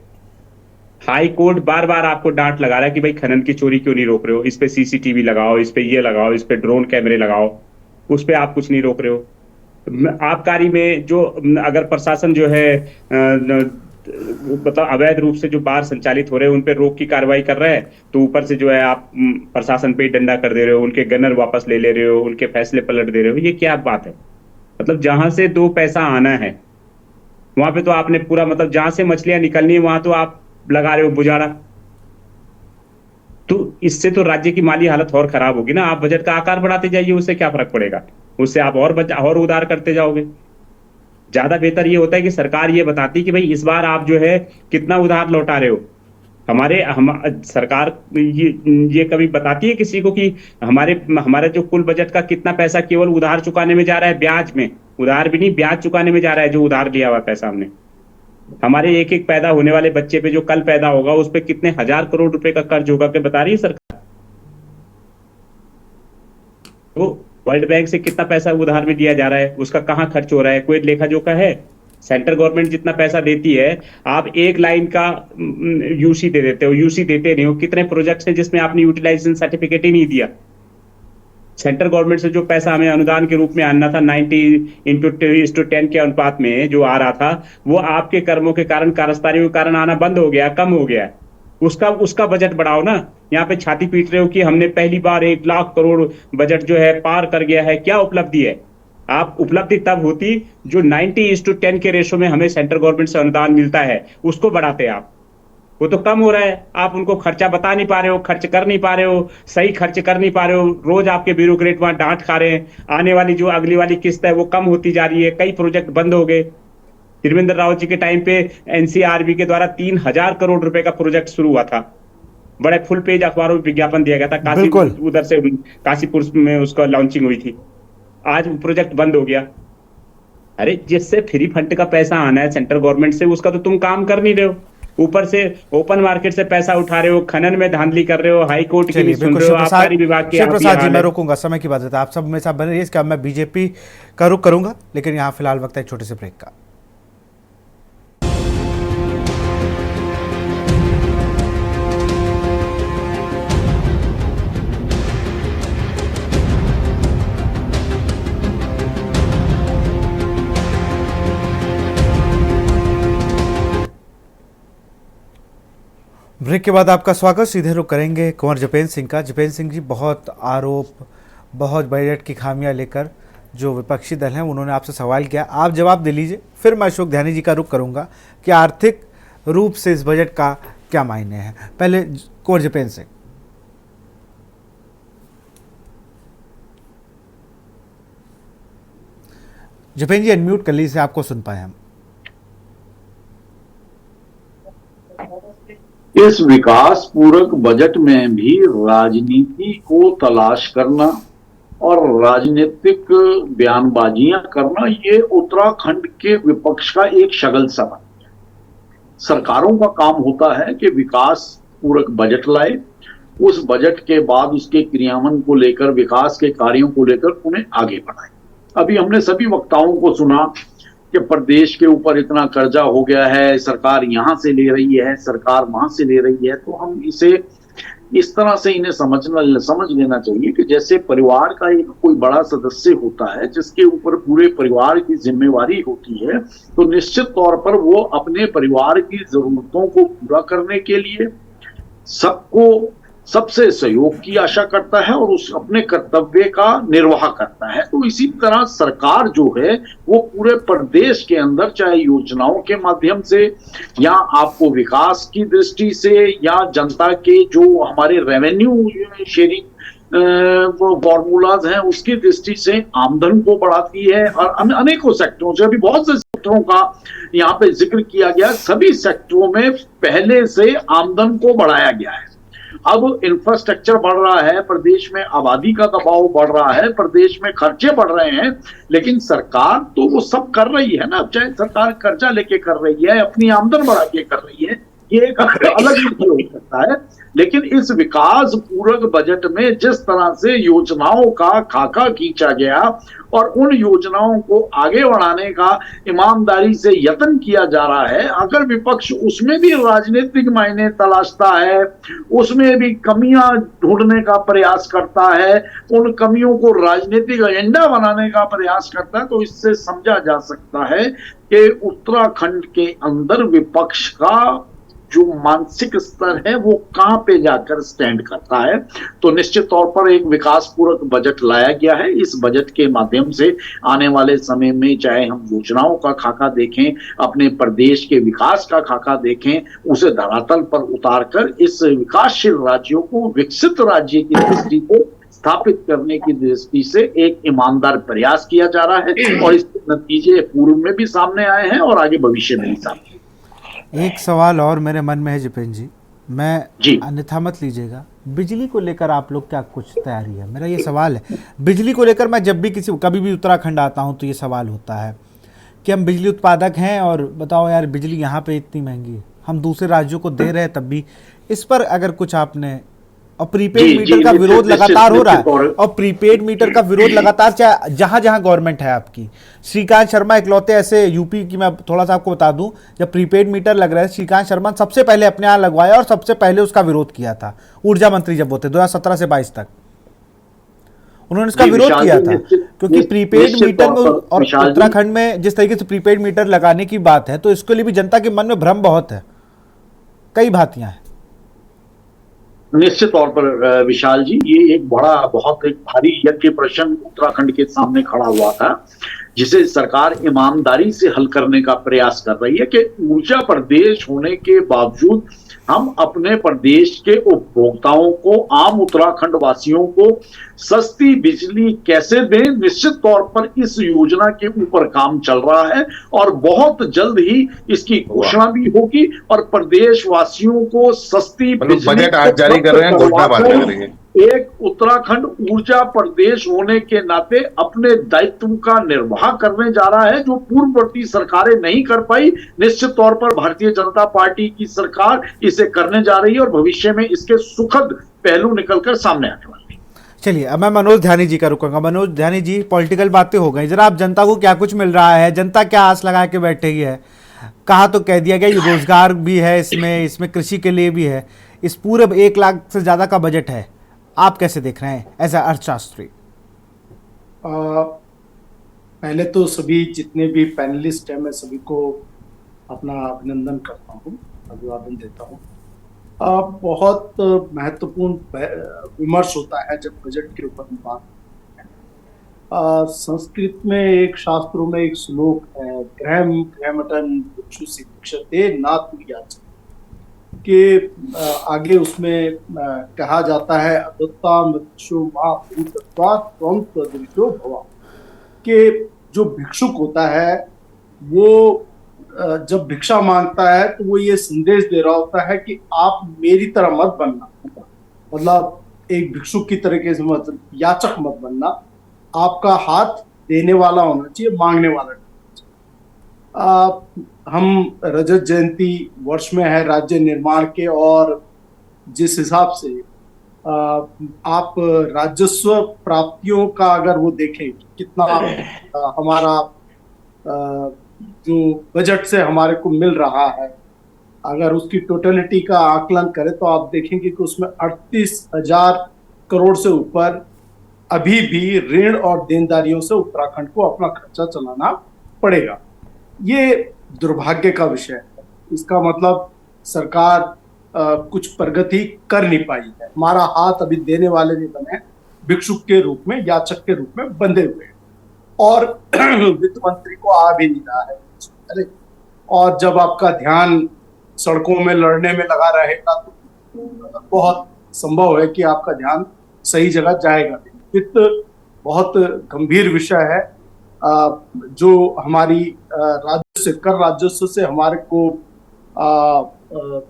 हाई कोर्ट बार बार आपको डांट लगा रहा है कि भाई खनन की चोरी क्यों नहीं रोक रहे हो, इस पे सीसीटीवी लगाओ, इस पे ये लगाओ, इस पे ड्रोन कैमरे लगाओ, उस पे आप कुछ नहीं रोक रहे हो। आबकारी में जो अगर प्रशासन जो है मतलब अवैध रूप से जो बार संचालित हो रहे हैं उन पे रोक की कार्रवाई कर रहा है, तो ऊपर से जो है आप प्रशासन पे डंडा कर दे रहे हो, उनके गनर वापस ले रहे हो, उनके फैसले पलट दे रहे हो। ये क्या बात है? मतलब जहां से 2 पैसा आना है वहां पे तो आपने पूरा, मतलब जहां से मछलियां निकलनी है वहां तो आप लगा रहे हो बुझाड़ा। तो इससे तो राज्य की माली हालत और खराब होगी ना। आप बजट का आकार बढ़ाते जाइए, उससे क्या फर्क पड़ेगा? उससे आप और उधार करते जाओगे। ज्यादा बेहतर ये होता है कि सरकार ये बताती कि भाई इस बार आप जो है कितना उधार लौटा रहे हो। सरकार ये कभी बताती है किसी को कि हमारे जो कुल बजट का कितना पैसा केवल उधार चुकाने में जा रहा है? ब्याज में, उधार भी नहीं, ब्याज चुकाने में जा रहा है जो उधार लिया हुआ पैसा हमने। हमारे एक पैदा होने वाले बच्चे पे जो कल पैदा होगा उस पे कितने हजार करोड़ रुपए का कर्ज होगा के बता रही है सरकार। तो वर्ल्ड बैंक से कितना पैसा उधार में दिया जा रहा है, उसका कहाँ खर्च हो रहा है? कोई लेखा जोखा है? सेंट्रल गवर्नमेंट जितना पैसा देती है, आप एक लाइन का यूसी दे देते हो, यूसी देते नहीं हो। कितने प्रोजेक्ट्स हैं जिसमें आपने यूटिलाइजेशन सर्टिफिकेट ही नहीं दिया? सेंट्रल गवर्नमेंट से जो पैसा हमें अनुदान के रूप में आना था 90:10 के अनुपात में जो आ रहा था, वो आपके कर्मों के कारण, कारस्तारियों के कारण आना बंद हो गया, कम हो गया। उसका बजट बढ़ाओ ना। यहाँ पे छाती पीट रहे हो कि हमने पहली बार 1 लाख करोड़ बजट जो है पार कर गया है। क्या उपलब्धि है? आप उपलब्धि तब होती जो 90:10 के रेशो में हमें सेंट्रल गवर्नमेंट से अनुदान मिलता है, उसको बढ़ाते आप। वो तो कम हो रहा है, आप उनको खर्चा बता नहीं पा रहे हो, खर्च कर नहीं पा रहे हो, सही खर्च कर नहीं पा रहे हो। रोज आपके ब्यूरोक्रेट वहां डांट खा रहे हैं। आने वाली जो अगली वाली किस्त है वो कम होती जा रही है। कई प्रोजेक्ट बंद हो गए। त्रिवेंद्र रावत जी के टाइम पे एनसीआरबी के द्वारा 3000 करोड़ रुपए का प्रोजेक्ट शुरू हुआ था। बड़े फुल पेज अखबारों में विज्ञापन दिया गया था। उधर से काशीपुर में उसका लॉन्चिंग हुई थी। आज प्रोजेक्ट बंद हो गया। अरे जिससे फ्री फंड का पैसा आना है सेंट्रल गवर्नमेंट से, उसका तो तुम काम कर नहीं रहे हो, ऊपर से ओपन मार्केट से पैसा उठा रहे हो, खनन में धांधली कर रहे हो, हाई कोर्ट की नहीं सुन रहे हो, आबकारी विभाग के। शिव प्रसाद जी, मैं रोकूंगा, समय की बात है, आप सब मेरे साथ बने रहिए। इसका मैं बीजेपी का रुख करूंगा, लेकिन यहाँ फिलहाल वक्त है एक छोटे से ब्रेक का। ब्रेक के बाद आपका स्वागत। सीधे रुख करेंगे कुंवर जपेंद्र सिंह का। जपेंद्र सिंह जी, बहुत आरोप, बहुत बजट की खामियां लेकर जो विपक्षी दल हैं उन्होंने आपसे सवाल किया, आप जवाब दे लीजिए, फिर मैं अशोक ध्यानी जी का रुख करूंगा कि आर्थिक रूप से इस बजट का क्या मायने हैं। पहले कुंवर जपेंद्र सिंह। जपेंद्र जी अनम्यूट कर लीजिए, आपको सुन पाए हम। इस विकास पूरक बजट में भी राजनीति को तलाश करना और राजनीतिक बयानबाजियां करना, ये उत्तराखंड के विपक्ष का एक शगल सा बन गया। सरकारों का काम होता है कि विकास पूरक बजट लाए, उस बजट के बाद उसके क्रियान्वयन को लेकर, विकास के कार्यों को लेकर उन्हें आगे बढ़ाए। अभी हमने सभी वक्ताओं को सुना कि प्रदेश के ऊपर इतना कर्जा हो गया है, सरकार यहां से ले रही है, सरकार वहां से ले रही है, तो हम इसे इस तरह से इन्हें समझ लेना चाहिए कि जैसे परिवार का एक कोई बड़ा सदस्य होता है जिसके ऊपर पूरे परिवार की जिम्मेवारी होती है, तो निश्चित तौर पर वो अपने परिवार की जरूरतों को पूरा करने के लिए सबको सबसे सहयोग की आशा करता है और उस अपने कर्तव्य का निर्वाह करता है। तो इसी तरह सरकार जो है वो पूरे प्रदेश के अंदर, चाहे योजनाओं के माध्यम से या आपको विकास की दृष्टि से या जनता के जो हमारे रेवेन्यू शेयरिंग फॉर्मूलाज हैं उसकी दृष्टि से आमदन को बढ़ाती है। और अनेकों सेक्टरों से, अभी बहुत से सेक्टरों का यहाँ पे जिक्र किया गया, सभी सेक्टरों में पहले से आमदन को बढ़ाया गया है। अब इंफ्रास्ट्रक्चर बढ़ रहा है, प्रदेश में आबादी का दबाव बढ़ रहा है, प्रदेश में खर्चे बढ़ रहे हैं, लेकिन सरकार तो वो सब कर रही है ना। चाहे सरकार कर्जा लेके कर रही है, अपनी आमदन बढ़ा के कर रही है, ये एक अलग विषय हो सकता है। लेकिन इस विकास पूरक बजट में जिस तरह से योजनाओं का खाका खींचा गया और उन योजनाओं को आगे बढ़ाने का ईमानदारी से यत्न किया जा रहा है, अगर विपक्ष उसमें भी राजनीतिक मायने तलाशता है, उसमें भी कमियां ढूंढने का प्रयास करता है, उन कमियों को राजनीतिक एजेंडा बनाने का प्रयास करता है, तो इससे समझा जा सकता है कि उत्तराखंड के अंदर विपक्ष का जो मानसिक स्तर है वो कहां पे जाकर स्टैंड करता है। तो निश्चित तौर पर एक विकास पूरक बजट लाया गया है। इस बजट के माध्यम से आने वाले समय में चाहे हम योजनाओं का खाका देखें, अपने प्रदेश के विकास का खाका देखें, उसे धरातल पर उतारकर इस विकासशील राज्यों को विकसित राज्य की दृष्टि को स्थापित करने की दृष्टि से एक ईमानदार प्रयास किया जा रहा है और इसके नतीजे पूर्व में भी सामने आए हैं और आगे भविष्य में भी सामने। एक सवाल और मेरे मन में है जपेंद्र जी, मैं अन्यथा मत लीजिएगा, बिजली को लेकर आप लोग क्या कुछ तैयारी है? मेरा ये सवाल है बिजली को लेकर। मैं जब भी कभी भी उत्तराखंड आता हूँ तो ये सवाल होता है कि हम बिजली उत्पादक हैं और बताओ यार बिजली यहाँ पे इतनी महंगी है, हम दूसरे राज्यों को दे रहे हैं तब भी। इस पर अगर कुछ आपने, और प्रीपेड मीटर का विरोध लगातार हो रहा है, और प्रीपेड मीटर का विरोध लगातार चाहे जहां जहां गवर्नमेंट है आपकी। श्रीकांत शर्मा इकलौते ऐसे यूपी की, मैं थोड़ा सा आपको बता दूं, जब प्रीपेड मीटर लग रहा है श्रीकांत शर्मा सबसे पहले अपने यहाँ लगवाया और सबसे पहले उसका विरोध किया था। ऊर्जा मंत्री जब वो थे 2017 से 22 तक उन्होंने इसका विरोध किया था, क्योंकि प्रीपेड मीटर में और उत्तराखंड में जिस तरीके से प्रीपेड मीटर लगाने की बात है, तो इसके लिए भी जनता के मन में भ्रम बहुत है, कई भांतियां हैं। निश्चित तौर पर विशाल जी, ये एक बहुत एक भारी यज्ञ प्रश्न उत्तराखंड के सामने खड़ा हुआ था, जिसे सरकार ईमानदारी से हल करने का प्रयास कर रही है कि ऊर्जा प्रदेश होने के बावजूद हम अपने प्रदेश के उपभोक्ताओं को, आम उत्तराखंड वासियों को सस्ती बिजली कैसे दें। निश्चित तौर पर इस योजना के ऊपर काम चल रहा है और बहुत जल्द ही इसकी घोषणा भी होगी और प्रदेश वासियों को सस्ती बिजली बजट आज जारी कर रहे हैं, घोषणा बाद में करेंगे। एक उत्तराखंड ऊर्जा प्रदेश होने के नाते अपने दायित्व का निर्वाह करने जा रहा है, जो पूर्ववर्ती सरकारें नहीं कर पाई। निश्चित तौर पर भारतीय जनता पार्टी की सरकार इसे करने जा रही है और भविष्य में इसके सुखद पहलू निकलकर सामने आने वाले हैं। चलिए, अब मैं मनोज ध्यानी जी का रुकूंगा। मनोज ध्यानी जी, पॉलिटिकल बातें हो गई, जरा आप जनता को क्या कुछ मिल रहा है, जनता क्या आस लगा के बैठेगी है? कहा तो कह दिया गया रोजगार भी है इसमें कृषि के लिए भी है। इस पूरे 1 लाख से ज्यादा का बजट है, आप कैसे देख रहे हैं एज अ अर्थशास्त्री? पहले तो सभी जितने भी पैनलिस्ट हैं, मैं सभी को अपना अभिनंदन करता हूँ, अभिवादन देता हूँ। बहुत महत्वपूर्ण विमर्श होता है जब बजट के ऊपर हम बात करते हैं। संस्कृत में एक शास्त्रों में एक श्लोक है, गृहमटन भिक्षु शिक्षते नातु याचते, के आगे उसमें कहा जाता है अदत्ता मृक्षु मा भूतत्वा त्वं तदृशो भवा, कि जो भिक्षुक होता है वो जब भिक्षा मांगता है तो वो ये संदेश दे रहा होता है कि आप मेरी तरह मत बनना, मतलब एक भिक्षुक की तरीके से मत, याचक मत बनना, आपका हाथ देने वाला होना चाहिए, मांगने वाला नहीं। हम रजत जयंती वर्ष में है राज्य निर्माण के, और जिस हिसाब से आप राजस्व प्राप्तियों का अगर वो देखें कितना हमारा जो बजट से हमारे को मिल रहा है, अगर उसकी टोटलिटी का आकलन करें तो आप देखेंगे कि उसमें 38,000 करोड़ से ऊपर अभी भी ऋण और देनदारियों से उत्तराखंड को अपना खर्चा चलाना पड़ेगा। ये दुर्भाग्य का विषय है। इसका मतलब सरकार कुछ प्रगति कर नहीं पाई है। हमारा हाथ अभी देने वाले नहीं बने, भिक्षुक के रूप में, याचक के रूप में बंधे हुए हैं, और वित्त मंत्री को आ भी नहीं रहा है। अरे, और जब आपका ध्यान सड़कों में लड़ने में लगा रहेगा तो बहुत संभव है कि आपका ध्यान सही जगह जाएगा नहीं। वित्त बहुत गंभीर विषय है। जो हमारी कर राजस्व से हमारे को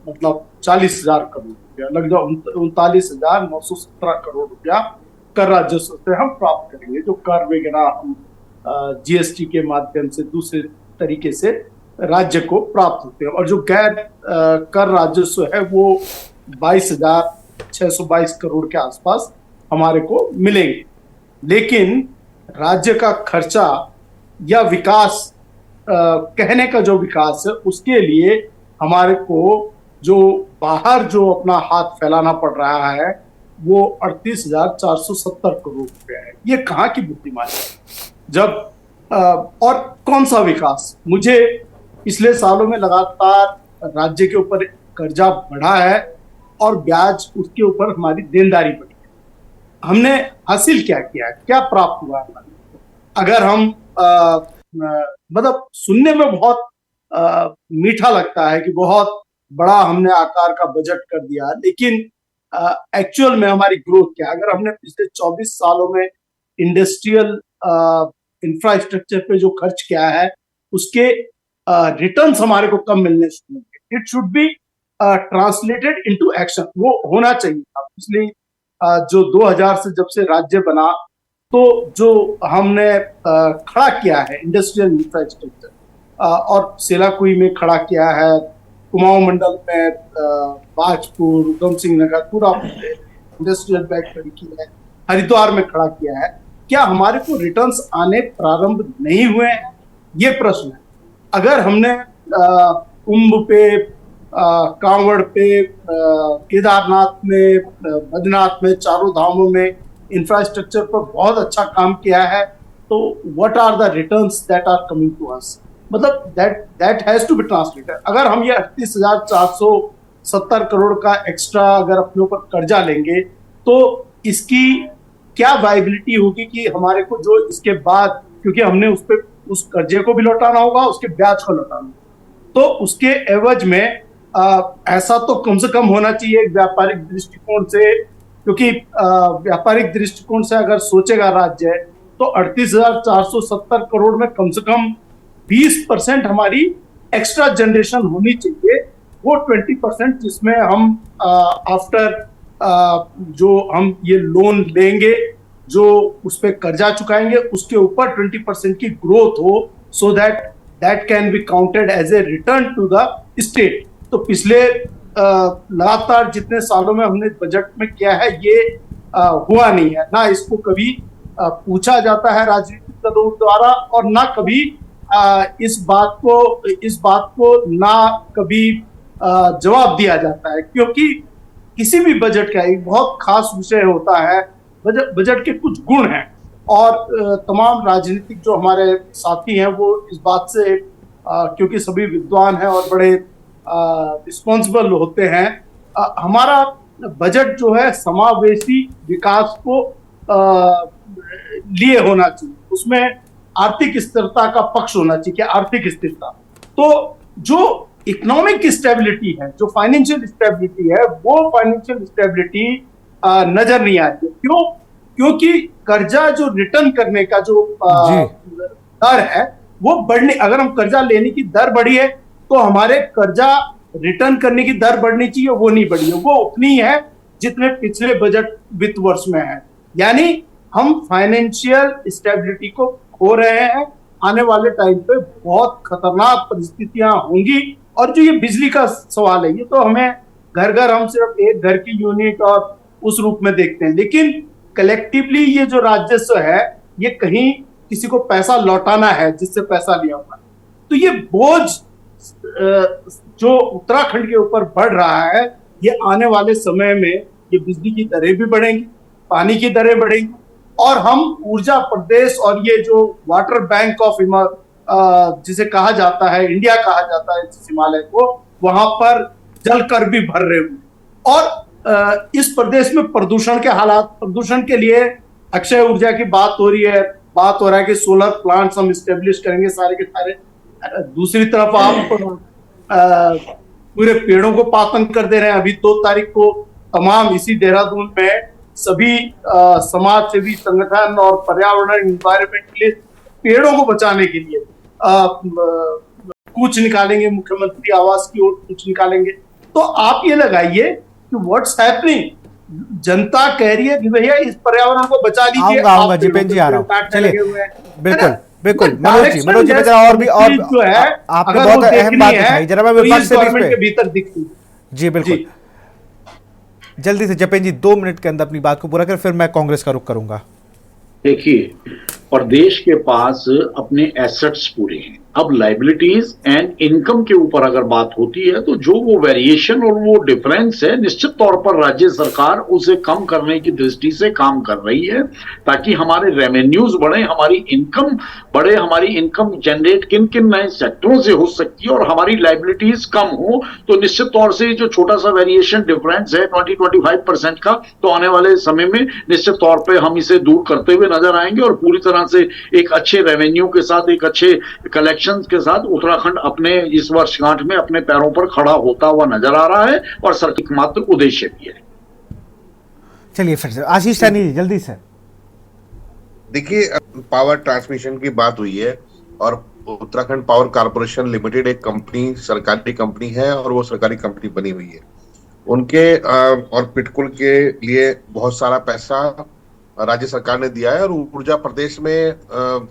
मतलब 40,000 करोड़ रुपया, लगभग 39,917 करोड़ रुपया कर राजस्व से हम प्राप्त करेंगे, जो कर वगैरह हम जीएसटी के माध्यम से दूसरे तरीके से राज्य को प्राप्त होते हैं। और जो गैर कर राजस्व है वो 22,622 करोड़ के आसपास हमारे को मिलेंगे। लेकिन राज्य का खर्चा या विकास, कहने का जो विकास है, उसके लिए हमारे को जो बाहर जो अपना हाथ फैलाना पड़ रहा है वो 38,470 करोड़ रुपया है। ये कहाँ की बुद्धिमानी है? जब और कौन सा विकास? मुझे पिछले सालों में लगातार राज्य के ऊपर कर्जा बढ़ा है और ब्याज उसके ऊपर हमारी देनदारी बढ़ी है। हमने हासिल क्या किया, क्या प्राप्त हुआ है? अगर हम मतलब सुनने में बहुत मीठा लगता है कि बहुत बड़ा हमने आकार का बजट कर दिया, लेकिन एक्चुअल में हमारी ग्रोथ क्या? अगर हमने पिछले 24 सालों में इंडस्ट्रियल इंफ्रास्ट्रक्चर पे जो खर्च किया है उसके रिटर्न्स हमारे को कम मिलने शुरू हुए। It should be translated into action. वो होना चाहिए था। पिछले जो 2000 से जब से राज्य बना तो जो हमने खड़ा किया है इंडस्ट्रियल इंफ्रास्ट्रक्चर, और सेलाकुई में खड़ा किया है, कुमाऊं मंडल में बाजपुर, उधम सिंह नगर, पूरा इंडस्ट्रियल फैक्ट्री की है, हरिद्वार में खड़ा किया है, क्या हमारे को रिटर्न्स आने प्रारंभ नहीं हुए हैं? ये प्रश्न है। अगर हमने कुंभ पे, कांवड़ पे, केदारनाथ में, बद्रीनाथ में, चारों धामों में इंफ्रास्ट्रक्चर पर बहुत अच्छा काम किया है, तो what are the returns that are coming to us? मतलब that has to be translated. अगर हम ये 38,470 करोड़ का एक्स्ट्रा अगर अपने ऊपर कर्जा लेंगे तो इसकी क्या वायबिलिटी होगी कि हमारे को जो इसके बाद, क्योंकि हमने उस कर्जे को भी लौटाना होगा, उसके ब्याज को लौटाना होगा, तो उसके एवज में ऐसा तो कम से कम होना चाहिए एक व्यापारिक दृष्टिकोण से, क्योंकि व्यापारिक दृष्टिकोण से अगर सोचेगा राज्य तो 38,470 करोड़ में कम से कम 20% हमारी एक्स्ट्रा जनरेशन होनी चाहिए। वो 20% जिसमें हम आफ्टर जो हम ये लोन लेंगे, जो उस पर कर्जा चुकाएंगे, उसके ऊपर 20% की ग्रोथ हो, so that can be counted as a return to the state. तो पिछले लगातार जितने सालों में हमने बजट में किया है, ये हुआ नहीं है। ना इसको कभी पूछा जाता है राजनीतिक दलों द्वारा, और ना कभी इस बात को ना कभी जवाब दिया जाता है, क्योंकि किसी भी बजट का एक बहुत खास विषय होता है। बजट के कुछ गुण हैं, और तमाम राजनीतिक जो हमारे साथी हैं वो इस बात से, क्योंकि सभी विद्वान हैं और बड़े रिस्पॉन्सिबल होते हैं, हमारा बजट जो है समावेशी विकास को लिए होना चाहिए। उसमें आर्थिक स्थिरता का पक्ष होना चाहिए, आर्थिक स्थिरता। तो जो इकोनॉमिक स्टेबिलिटी है, जो फाइनेंशियल स्टेबिलिटी है, वो फाइनेंशियल स्टेबिलिटी नजर नहीं आती। क्यों? क्योंकि कर्जा जो रिटर्न करने का जो दर है वो बढ़ने, अगर हम कर्जा लेने की दर बढ़ी है तो हमारे कर्जा रिटर्न करने की दर बढ़नी चाहिए, वो नहीं बढ़ी है। वो उतनी है जितने पिछले बजट वित्त वर्ष में है। यानी हम फाइनेंशियल स्टेबिलिटी को खो रहे हैं। आने वाले टाइम पे बहुत खतरनाक परिस्थितियां होंगी। और जो ये बिजली का सवाल है, ये तो हमें घर घर, हम सिर्फ एक घर की यूनिट और उस रूप में देखते हैं, लेकिन कलेक्टिवली ये जो राजस्व है, ये कहीं किसी को पैसा लौटाना है जिससे पैसा लिया हुआ। तो ये बोझ जो उत्तराखंड के ऊपर बढ़ रहा है, ये आने वाले समय में ये बिजली की दरें भी बढ़ेंगी, पानी की दरें बढ़ेंगी, और हम ऊर्जा प्रदेश और ये जो वाटर बैंक ऑफ जिसे कहा जाता है, इंडिया कहा जाता है इस हिमालय को, वहां पर जल कर भी भर रहे हुए। और इस प्रदेश में प्रदूषण के हालात, प्रदूषण के लिए अक्षय ऊर्जा की बात हो रही है, बात हो रहा है कि सोलर प्लांट्स हम स्टेब्लिश करेंगे सारे के सारे। दूसरी तरफ आप पूरे पेड़ों को पातन कर दे रहे हैं। अभी 2 तारीख को तमाम इसी देहरादून में सभी समाज सेवी संगठन और पर्यावरण एनवायरमेंटलिस्ट पेड़ों को बचाने के लिए कूच निकालेंगे, मुख्यमंत्री आवास की ओर कूच निकालेंगे। तो आप ये लगाइए कि व्हाट्स हैपनिंग, जनता कह रही है कि भैया इस पर्यावरण को बचा लीजिए। आऊंगा जिपेंद्र जी, आ रहा हूं। चलिए, बिल्कुल मनोज जी जरा और जो है आपने बहुत अहम बात बताई, जरा मैं विपक्ष से भीतर दिखती। जी बिल्कुल, जल्दी से जपेन जी 2 मिनट के अंदर अपनी बात को पूरा कर, फिर मैं कांग्रेस का रुख करूंगा। देखिए, प्रदेश के पास अपने एसेट्स पूरे हैं। अब लाइबिलिटीज एंड इनकम के ऊपर अगर बात होती है तो जो वो वेरिएशन और वो डिफरेंस है, निश्चित तौर पर राज्य सरकार उसे कम करने की दृष्टि से काम कर रही है, ताकि हमारे रेवेन्यूज बढ़े, हमारी इनकम बढ़े। हमारी इनकम जनरेट किन किन नए सेक्टरों से हो सकती है और हमारी लाइबिलिटीज कम हो, तो निश्चित तौर से जो छोटा सा वेरिएशन डिफरेंस है 20-25% का, तो आने वाले समय में निश्चित तौर पर हम इसे दूर करते हुए नजर आएंगे और पूरी तरह से एक अच्छे रेवेन्यू के साथ, एक अच्छे कलेक्शन के साथ उत्तराखंड अपने इस वर्षगांठ में अपने पैरों पर खड़ा होता हुआ नजर आ रहा है, और सरकार का मात्र उद्देश्य भी है। चलिए फिर से आशीष सैनी जल्दी से। देखिए, पावर ट्रांसमिशन की बात हुई है, और उत्तराखंड पावर कॉर्पोरेशन लिमिटेड एक कंपनी, सरकारी कंपनी है, और वो सरकारी कंपनी बनी हुई है। उनके और पिटकुल के लिए बहुत सारा पैसा राज्य सरकार ने दिया है, और ऊर्जा प्रदेश में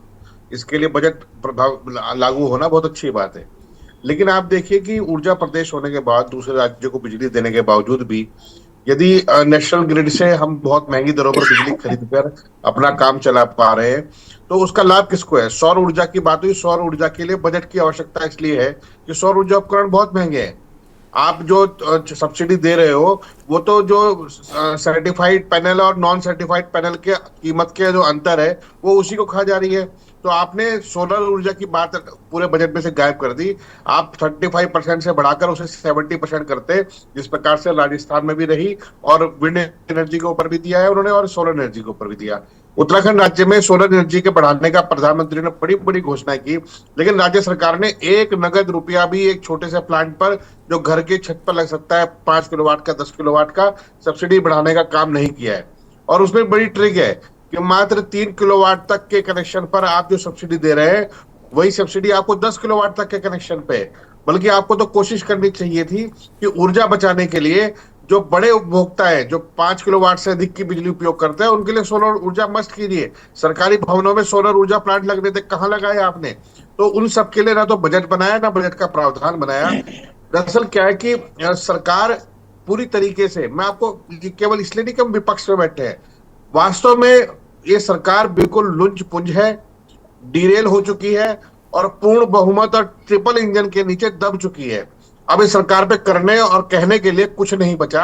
इसके लिए बजट प्रभाव लागू होना बहुत अच्छी बात है। लेकिन आप देखिए कि ऊर्जा प्रदेश होने के बाद, दूसरे राज्यों को बिजली देने के बावजूद भी, यदि नेशनल ग्रिड से हम बहुत महंगी दरों पर बिजली खरीदकर अपना काम चला पा रहे हैं, तो उसका लाभ किसको है? सौर ऊर्जा की बात हुई, सौर ऊर्जा के लिए बजट की आवश्यकता इसलिए है कि सौर ऊर्जा उपकरण बहुत महंगे हैं। आप जो सब्सिडी दे रहे हो, वो तो जो सर्टिफाइड पैनल और नॉन सर्टिफाइड पैनल के कीमत के जो अंतर है, वो उसी को खा जा रही है। तो आपने सोलर ऊर्जा की बात पूरे बजट में से गायब कर दी। आप 35% से बढ़ाकर उसे 70% करते, जिस प्रकार से राजस्थान में भी रही, और विंड एनर्जी के ऊपर भी दिया है उन्होंने, और सोलर एनर्जी के ऊपर भी दिया। उत्तराखंड राज्य में सोलर एनर्जी के बढ़ाने का प्रधानमंत्री ने बड़ी बड़ी घोषणा की, लेकिन राज्य सरकार ने एक नगद रुपया भी एक छोटे से प्लांट पर, जो घर की छत पर लग सकता है 5 किलोवाट का, 10 किलोवाट का, सब्सिडी बढ़ाने का काम नहीं किया है। और उसमें बड़ी ट्रिक है कि मात्र 3 किलोवाट तक के कनेक्शन पर आप जो सब्सिडी दे रहे हैं, वही सब्सिडी आपको 10 किलोवाट तक के कनेक्शन पे। बल्कि आपको तो कोशिश करनी चाहिए थी कि ऊर्जा बचाने के लिए जो बड़े उपभोक्ता है, जो 5 किलोवाट से अधिक की बिजली उपयोग करते हैं, उनके लिए सोलर ऊर्जा मस्ट कीजिए। सरकारी भवनों में सोलर ऊर्जा प्लांट लगने थे, कहाँ लगाए आपने? तो उन सब के लिए ना तो बजट बनाया, ना बजट का प्रावधान बनाया। दरअसल क्या है कि सरकार पूरी तरीके से, मैं आपको केवल इसलिए नहीं कि हम विपक्ष में बैठे हैं, वास्तव में ये सरकार बिल्कुल लुंज पुंज है, डीरेल हो चुकी है और पूर्ण बहुमत और ट्रिपल इंजन के नीचे दब चुकी है। अब इस सरकार पे करने और कहने के लिए कुछ नहीं बचा।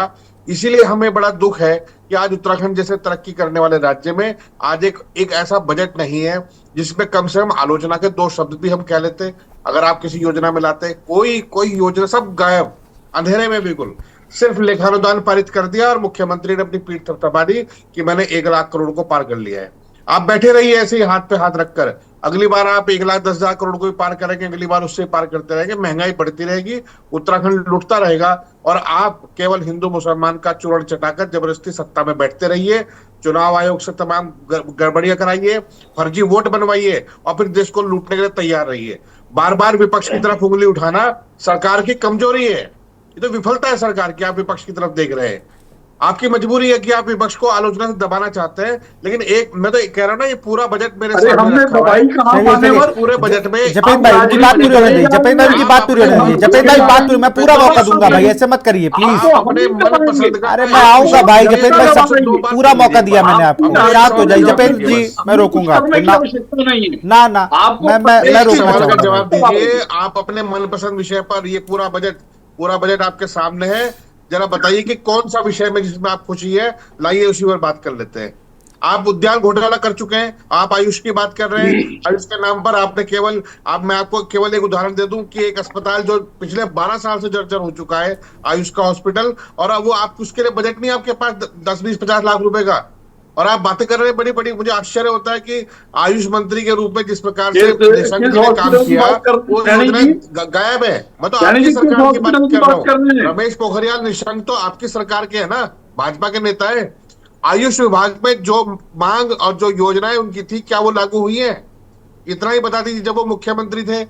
इसीलिए हमें बड़ा दुख है कि आज उत्तराखंड जैसे तरक्की करने वाले राज्य में आज एक ऐसा बजट नहीं है जिसमें कम से कम आलोचना के 2 शब्द भी हम कह लेते। अगर आप किसी योजना में लाते, कोई योजना, सब गायब, अंधेरे में बिल्कुल। सिर्फ लेखानुदान पारित कर दिया और मुख्यमंत्री ने अपनी पीठ थपथपा दी कि मैंने 1 लाख करोड़ को पार कर लिया है। आप बैठे रहिए ऐसे ही हाथ पे हाथ रखकर, अगली बार आप 1,10,000 करोड़ को भी पार करेंगे, अगली बार उससे पार करते रहेंगे, महंगाई बढ़ती रहेगी, उत्तराखंड लुटता रहेगा और आप केवल हिंदू मुसलमान का चूर्ण चटाकर जबरदस्ती सत्ता में बैठते रहिए। चुनाव आयोग से तमाम गड़बड़ियां कराइए, फर्जी वोट बनवाइए और फिर देश को लूटने के लिए तैयार रहिए। बार बार विपक्ष की तरफ उंगली उठाना सरकार की कमजोरी है, ये तो विफलता है सरकार की। आप विपक्ष की तरफ देख रहे हैं, आपकी मजबूरी है कि आप विपक्ष को आलोचना से दबाना चाहते हैं, लेकिन मैं तो कह रहा हूं ना, ये पूरा बजट मेरे सामने रखा हुआ है। पूरे बजट में जपेंद्र भाई उनकी बात पूरी होने दीजिए, जपेंद्र भाई उनकी बात पूरी होने दीजिए, जपेंद्र भाई बात पूरी, मैं पूरा मौका दूंगा भाई, ऐसे मत करिए प्लीज। अपने मन पसंद का, अरे मैं आऊंगा भाई, जपेंद्र भाई सब पूरा मौका दिया मैंने आपको, शांत हो जाइए जपेंद्र जी, मैं रोकूंगा आपको ना ना, मैं रोकना चाहूंगा। जवाब दीजिए आप अपने मनपसंद विषय पर। ये पूरा बजट आपके सामने है, जरा बताइए कि कौन सा विषय में जिसमें आप खुशी है, लाइए उसी पर बात कर लेते हैं। आप उद्यान घोटाला कर चुके हैं, आप आयुष की बात कर रहे हैं, आयुष के नाम पर आपने मैं आपको केवल एक उदाहरण दे दूं कि एक अस्पताल जो पिछले 12 साल से जर्जर हो चुका है, आयुष का हॉस्पिटल, और अब वो आप उसके लिए बजट नहीं आपके पास 10, 20, 50 लाख रुपए का, और आप बातें कर रहे हैं बड़ी बड़ी। मुझे आश्चर्य होता है कि आयुष मंत्री के रूप में जिस प्रकार से निशंक ने काम किया, वो योजना गायब है। मैं तो आपकी सरकार की बात कर रहा हूँ। रमेश पोखरियाल निशंक तो आपकी सरकार के है ना, भाजपा के नेता है। आयुष विभाग में जो मांग और जो योजनाएं उनकी थी, क्या वो लागू हुई है? इतना ही बता दीजिए जब वो मुख्यमंत्री थे।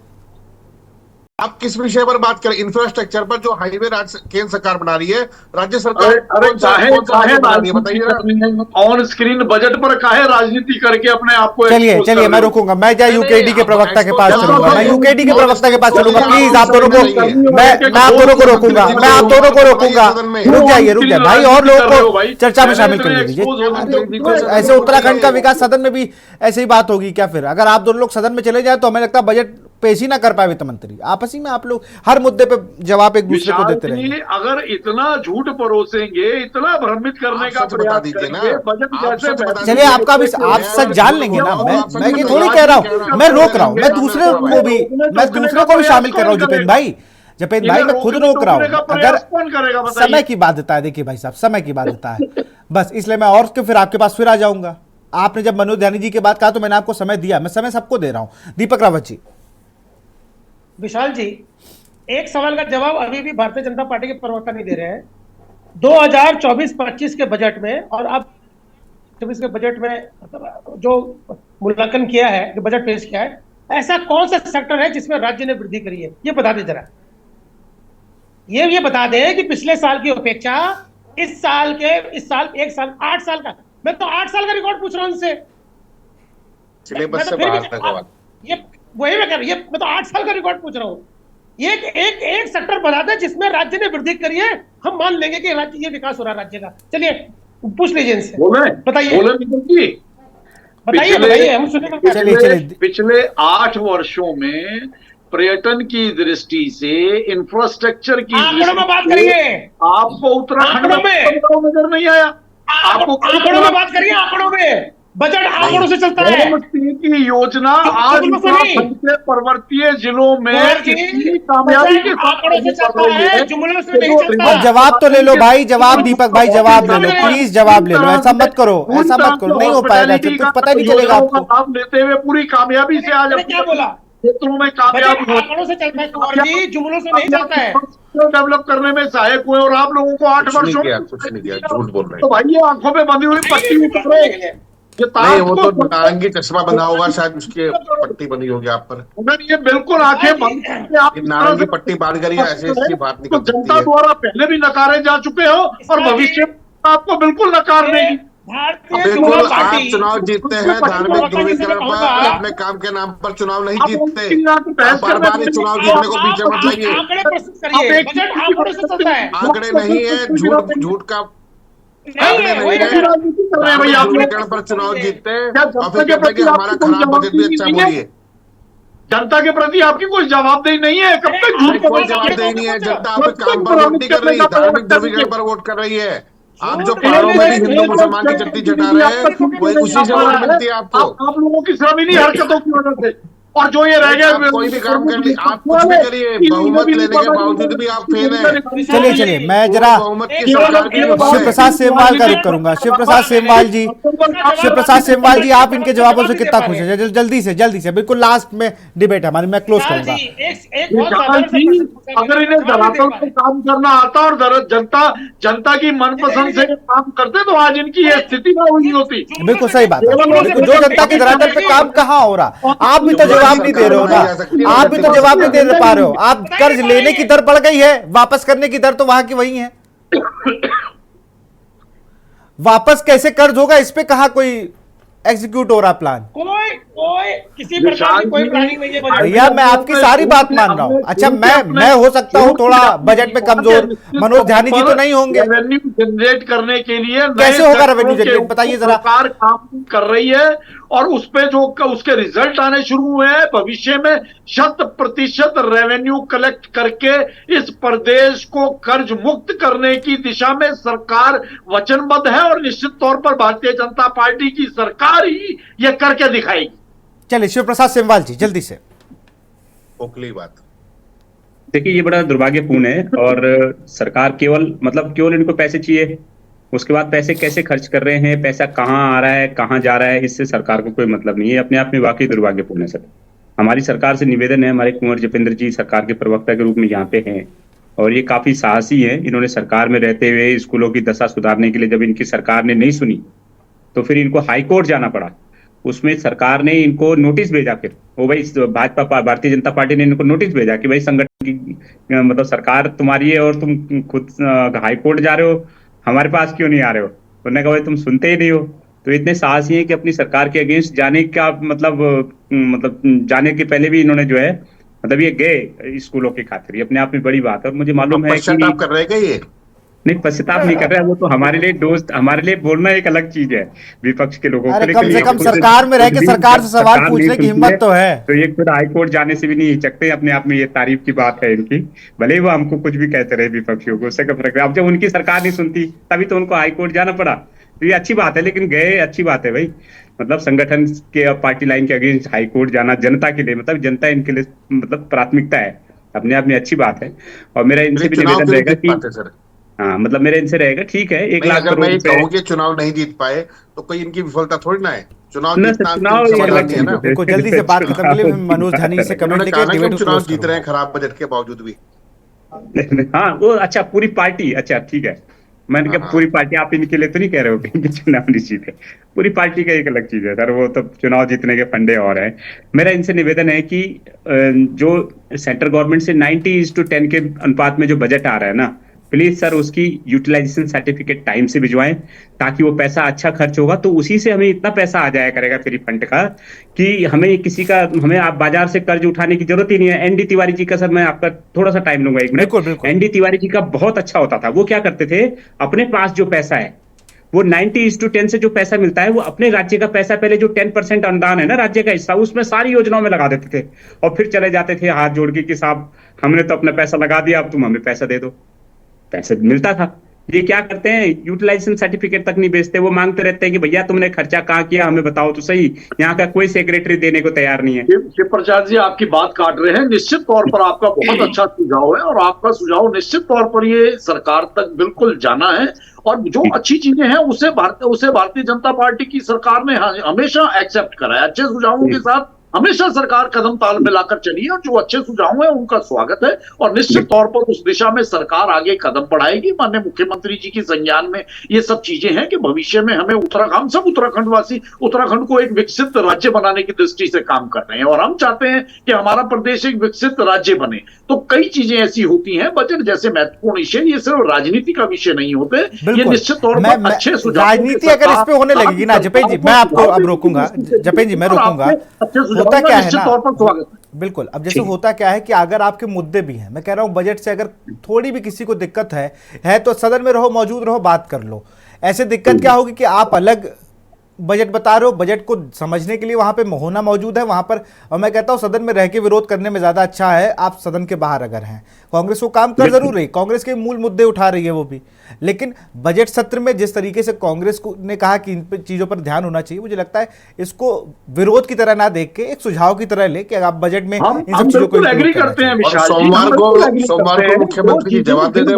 आप किस विषय पर बात करें? इंफ्रास्ट्रक्चर पर जो हाईवे केंद्र सरकार बना रही है, राज्य सरकार ऑन स्क्रीन बजट पर काहे राजनीति करके अपने आप को। चलिए मैं रोकूंगा, मैं जाए यूकेडी के प्रवक्ता के पास चलूंगा, मैं यूकेडी के प्रवक्ता के पास चलूंगा, प्लीज आप दोनों को, मैं आप दोनों को रोकूंगा, मैं आप दोनों को रोकूंगा। रुक जाइए भाई, और लोगों को चर्चा में शामिल कर लीजिए। ऐसे उत्तराखंड का विकास सदन में भी ऐसे ही बात होगी क्या? फिर अगर आप दोनों लोग सदन में चले जाए तो हमें लगता है बजट पेश ही ना कर पाए वित्त मंत्री। आपसी में आप लोग हर मुद्दे पे जवाब एक दूसरे को देते रहेंगे। अगर इतना झूठ परोसेंगे, इतना भ्रमित करने का प्रयास करेंगे, बजट कैसे? चलिए आपका भी आप सच जान लेंगे ना। मैं ये थोड़ी कह रहा हूँ, मैं रोक रहा हूँ, मैं दूसरे को भी शामिल कर रहा हूँ। जपेंद्र भाई मैं खुद रोक रहा हूँ। अगर समय की बाध्यता है, देखिए भाई साहब, समय की बाध्यता है बस, इसलिए मैं और फिर आपके पास फिर आ जाऊंगा। आपने जब मनोज ध्यानी जी की बात कहा तो मैंने आपको समय दिया, मैं समय सबको दे रहा हूँ। दीपक रावत जी। विशाल जी, एक सवाल का जवाब अभी भी भारतीय जनता पार्टी के प्रवक्ता नहीं दे रहे हैं। 2024-25 के बजट में और अब 24 के बजट में जो मूल्यांकन किया है, जो बजट पेश किया है, ऐसा कौन सा सेक्टर है जिसमें राज्य ने वृद्धि करी है? ये बता दें जरा। ये बता दें कि पिछले साल की अपेक्षा इस साल 8 साल का, मैं तो 8 साल का रिकॉर्ड पूछ रहा हूं उनसे। वही मैं कर रही, मैं तो 8 साल का रिकॉर्ड पूछ रहा हूँ। एक सेक्टर बता दे जिसमें राज्य ने वृद्धि करी है, हम मान लेंगे कि राज्य ये विकास हो रहा है राज्य का। चलिए पूछ लीजिए इनसे, बताइए हम सुनेंगे। पिछले 8 वर्षों में पर्यटन की दृष्टि से, इंफ्रास्ट्रक्चर की आंकड़ों में बात करिए। आपको उत्तराखंड में नजर नहीं आया? आपको आंकड़ों में बात करिए, आंकड़ों में। बजट आंकड़ों से चलता है। की योजना आज उत्तराखंड के पर्वतीय जिलों में कामयाबी के आंकड़ों से चलता है, जुमलों से नहीं चलता। जवाब तो ले लो भाई, जवाब दीपक भाई जवाब ले लो, प्लीज जवाब ले लो। ऐसा मत करो, नहीं हो पाएगा, कुछ पता नहीं चलेगा आपको। लाभ लेते हुए पूरी कामयाबी से आज क्या बोला? क्षेत्रों में कामयाबी आंकड़ों से चलता है, जुमलों से नहीं चलता है। डेवलप करने में सहायक हुए और आप लोगों को 8 वर्षों कुछ नहीं किया, झूठ बोल रहे हैं। तो भाई ये आंखों में बंधी हुई पट्टी उतारो। ये नहीं, वो तो नारंगी चश्मा बना होगा शायद, उसकी पट्टी बनी होगी आप पर। अगर ये बिल्कुल आंखें बंद करके आप ये नारंगी पट्टी बांध करी, ऐसे इसकी बात तो निकल सकती जनता है। द्वारा पहले भी नकारे जा चुके हो और भविष्य में आपको बिल्कुल नकार देगी। बिल्कुल, आप चुनाव जीतते हैं धार्मिक ध्रुवीकरण पर, अपने काम के नाम पर चुनाव नहीं जीतते। बार बार चुनाव जीतने को पीछे मत लाइए। आंकड़े नहीं है, झूठ का आंकड़े नहीं है। ध्रुवीकरण पर चुनाव जीतते हैं और फिर कहते हैं कि हमारा खराब बजट भी अच्छा बोलिए। जनता के प्रति आपकी कोई जवाबदेही नहीं है। कब तक झूठ कोई जवाबदेही नहीं है। जनता आपके काम पर वोट नहीं कर रही, धार्मिक ध्रुवीकरण पर वोट कर रही है। आप जो पहाड़ों में भी हिंदू मुसलमान की चट्टी चटा रहे हैं, वही उसी से वोट मिलती है आपको। आप लोगों की श्रमिक हरकतों की वजह से, और जो ये रह गए, कोई भी काम कर ली, आप कुछ भी करिए, बहुमत लेने के बावजूद भी आप फेल हैं। चलिए मैं जरा बहुमत की सरकार की शिव प्रसाद सेमवाल का रुख करूंगा। शिव प्रसाद सेमवाल जी, आप इनके जवाबों से कितना खुश है? जल्दी से, बिल्कुल लास्ट में डिबेट है हमारी, मैं क्लोज करूंगा। अगर इन्हें धरातल पर काम करना आता और जनता की मनपसंद से काम करते तो आज इनकी ये स्थिति ना हुई होती। बिल्कुल सही बात है। बिल्कुल, जो जनता के धरातल पे काम कहाँ हो रहा, आप भी तो जवाब नहीं दे रहे हो ना, आप भी तो जवाब नहीं दे पा रहे हो। आप कर्ज लेने की दर बढ़ गई है, वापस करने की दर तो वहां की वही है। वापस कैसे कर्ज होगा, इस पे कहां कोई एग्जीक्यूट हो रहा प्लान? कोई किसी प्रकार की कोई प्लानिंग नहीं है भैया, मैं आपकी सारी बात मान रहा हूँ। अच्छा, मैं हो सकता हूँ थोड़ा बजट में कमजोर, मनोज ध्यानी जी तो नहीं होंगे। रेवेन्यू जनरेट करने के लिए कैसे होगा रेवेन्यू जनरेट, बताइए जरा। सरकार काम कर रही है और उस पे जो उसके रिजल्ट आने शुरू हुए हैं। भविष्य में 100% रेवेन्यू कलेक्ट करके इस प्रदेश को कर्ज मुक्त करने की दिशा में सरकार वचनबद्ध है और निश्चित तौर पर भारतीय जनता पार्टी की सरकार ही यह करके दिखाएगी। चलिए शिव प्रसाद सेमवाल जी, जल्दी से। ओखली बात। देखिए, ये बड़ा दुर्भाग्यपूर्ण है और सरकार केवल इनको पैसे चाहिए, उसके बाद पैसे कैसे खर्च कर रहे हैं, पैसा कहाँ आ रहा है, कहाँ जा रहा है, इससे सरकार को कोई मतलब नहीं है। अपने आप में वाकई दुर्भाग्यपूर्ण है सर। हमारी सरकार से निवेदन है, हमारे कुंवर जपेंद्र जी सरकार के प्रवक्ता के रूप में यहाँ पे हैं और ये काफी साहसी हैं। इन्होंने सरकार में रहते हुए स्कूलों की दशा सुधारने के लिए जब इनकी सरकार ने नहीं सुनी तो फिर इनको हाईकोर्ट जाना पड़ा। उसमें सरकार ने इनको नोटिस भेजा, फिर वो भाई भारतीय जनता पार्टी ने इनको नोटिस भेजा कि भाई संगठन की मतलब सरकार तुम्हारी है और तुम खुद हाईकोर्ट जा रहे हो, हमारे पास क्यों नहीं आ रहे हो? उन्होंने कहा भाई तुम सुनते ही नहीं हो। तो इतने साहसी हैं कि अपनी सरकार के अगेंस्ट जाने का मतलब जाने के पहले भी इन्होंने जो है मतलब ये गए स्कूलों की खातिर। ये अपने आप में बड़ी बात है और मुझे मालूम है कि कर रहे हैं ये नहीं, पश्चाताप नहीं कर रहा है। वो तो हमारे लिए दोस्त, हमारे लिए बोलना एक अलग चीज है विपक्ष के लोगों के लिए। कम से कम सरकार में रह के सरकार से सवाल पूछने की हिम्मत तो है। तो ये खुद हाईकोर्ट जाने से भी नहीं हिचकते, अपने आप में ये तारीफ की बात है इनकी। भले ही वो हमको कुछ भी कहते रहे विपक्षियों को, उससे क्या फर्क है। अब जब उनकी सरकार नहीं सुनती तभी तो उनको हाईकोर्ट जाना पड़ा। तो ये अच्छी बात है, लेकिन गए अच्छी बात है भाई। मतलब संगठन के पार्टी लाइन के अगेंस्ट हाईकोर्ट जाना जनता के लिए, मतलब जनता इनके लिए मतलब प्राथमिकता है, अपने आप में अच्छी बात है। और मेरा इनसे भी निवेदन रहेगा कि हाँ, मतलब मेरे इनसे रहेगा, ठीक है 1 लाख करोड़ रुपए चुनाव नहीं जीत पाए तो कोई इनकी विफलता थोड़ी ना है। चुनाव बिल्कुल, जल्दी से बात खत्म के लिए मनोज ध्यानी से कमेंट लेके चुनाव जीत रहे हैं खराब बजट के बावजूद भी। हाँ वो अच्छा पूरी पार्टी, अच्छा ठीक है, मैंने कहा पूरी पार्टी, आप इनके लिए तो नहीं कह रहे हो कि चुनाव निश्चित है। पूरी पार्टी का एक अलग चीज है सर, वो तो चुनाव जीतने के फंडे और है। मेरा इनसे निवेदन है कि जो सेंट्रल गवर्नमेंट से 90:10 के अनुपात में जो बजट आ रहा है ना, प्लीज सर उसकी यूटिलाइजेशन सर्टिफिकेट टाइम से भिजवाएं ताकि वो पैसा अच्छा खर्च होगा तो उसी से हमें इतना पैसा आ जाया करेगा फ्री फंड का कि हमें आप बाजार से कर्ज उठाने की जरूरत ही नहीं है। एनडी तिवारी जी का सर मैं आपका थोड़ा सा टाइम लूंगा 1 मिनट। एनडी तिवारी जी का बहुत अच्छा होता था। वो क्या करते थे, अपने पास जो पैसा है वो 90:10 से जो पैसा मिलता है वो अपने राज्य का पैसा, पहले जो 10% अनुदान है ना राज्य का हिस्सा, उसमें सारी योजनाओं में लगा देते थे और फिर चले जाते थे हाथ जोड़ के कि साहब हमने तो अपना पैसा लगा दिया, अब तुम हमें पैसा दे दो। पैसे मिलता था। ये क्या करते हैं, यूटिलाइजेशन सर्टिफिकेट तक नहीं बेचते, वो मांगते रहते हैं कि भैया तुमने खर्चा कहाँ किया हमें बताओ तो सही। यहाँ का कोई सेक्रेटरी देने को तैयार नहीं है। शिव प्रसाद जी आपकी बात काट रहे हैं, निश्चित तौर पर आपका बहुत अच्छा सुझाव है और आपका सुझाव निश्चित तौर पर ये सरकार तक बिल्कुल जाना है और जो अच्छी चीजें हैं उसे भारतीय जनता पार्टी की सरकार ने हमेशा एक्सेप्ट करा है। अच्छे सुझावों के साथ हमेशा सरकार कदम ताल मिलाकर चली है और जो अच्छे सुझाव है उनका स्वागत है और निश्चित तौर पर उस दिशा में सरकार आगे कदम बढ़ाएगी। माननीय मुख्यमंत्री जी की संज्ञान में ये सब चीजें हैं कि भविष्य में हमें हम सब उत्तराखंडवासी उत्तराखंड को एक विकसित राज्य बनाने की दृष्टि से काम कर रहे हैं और हम चाहते हैं कि हमारा प्रदेश एक विकसित राज्य बने। तो कई चीजें ऐसी होती हैं, बजट जैसे महत्वपूर्ण विषय ये सिर्फ राजनीति का विषय नहीं होते, ये निश्चित तौर पर अच्छे सुझाव। राजनीति अगर इस पे होने लगेगी ना जपेन जी, मैं आपको अब रोकूंगा, जपेन जी मैं रोकूंगा। होता क्या है ना, बिल्कुल, अब जैसे होता क्या है कि अगर आपके मुद्दे भी हैं, मैं कह रहा हूं बजट से अगर थोड़ी भी किसी को दिक्कत है तो सदन में रहो, मौजूद रहो, बात कर लो। ऐसे दिक्कत क्या होगी कि आप अलग बजट बता रहे हो, बजट को समझने के लिए वहां पे होना मौजूद है वहां पर, और मैं कहता हूं सदन में रह के विरोध करने में ज्यादा अच्छा है आप सदन के बाहर अगर हैं। कांग्रेस को काम कर जरूर रही, कांग्रेस के मूल मुद्दे उठा रही है वो भी, लेकिन बजट सत्र में जिस तरीके से कांग्रेस को ने कहा कि इन चीजों पर ध्यान होना चाहिए, मुझे लगता है इसको विरोध की तरह ना देख के एक सुझाव की तरह ले कि आप बजट में इन सब चीजों को एग्री करते हैं। सोमवार को मुख्यमंत्री जी जवाब दे दें।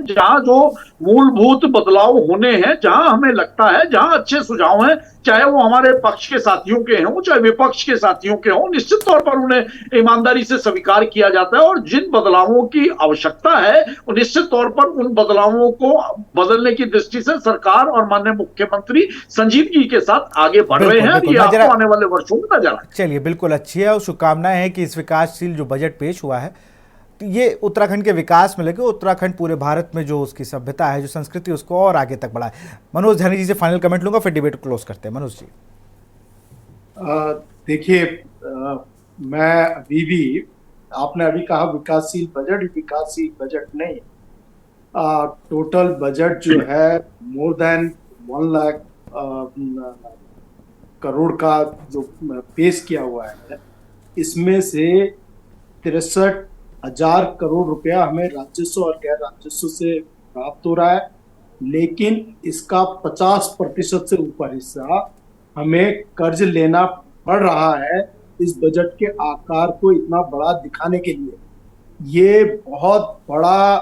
जहां जो मूलभूत बदलाव होने हैं, जहां हमें लगता है जहां अच्छे सुझाव हैं, चाहे वो हमारे पक्ष के साथियों के हों चाहे विपक्ष के साथियों के हों, निश्चित तौर पर उन्हें ईमानदारी से स्वीकार किया जाता है और जिन बदलावों की आवश्यकता है निश्चित तौर पर उन बदलावों को बदलने की दृष्टि से सरकार और माननीय मुख्यमंत्री संजीदगी के साथ आगे बढ़ रहे हैं। ये आपको आने वाले वर्षों में नजर आए। चलिए, बिल्कुल अच्छी है और शुभकामनाएं हैं कि इस विकासशील जो बजट पेश हुआ है ये उत्तराखंड के विकास में लगे, उत्तराखंड पूरे भारत में जो उसकी सभ्यता है, जो संस्कृति, उसको और आगे तक बढ़ाए। मनोज ध्यानी जी से फाइनल कमेंट लूंगा, फिर डिबेट क्लोज करते हैं। मनोज जी, देखिए, मैं अभी भी, आपने अभी कहा विकासशील बजट नहीं, टोटल बजट जो है मोर देन 1 लाख करोड़ का जो पेश किया हुआ है, इसमें से 63,000 करोड़ रुपया हमें राजस्व और गैर राजस्व से प्राप्त हो रहा है, लेकिन इसका 50% से ऊपर हिस्सा हमें कर्ज लेना पड़ रहा है इस बजट के आकार को इतना बड़ा दिखाने के लिए। ये बहुत बड़ा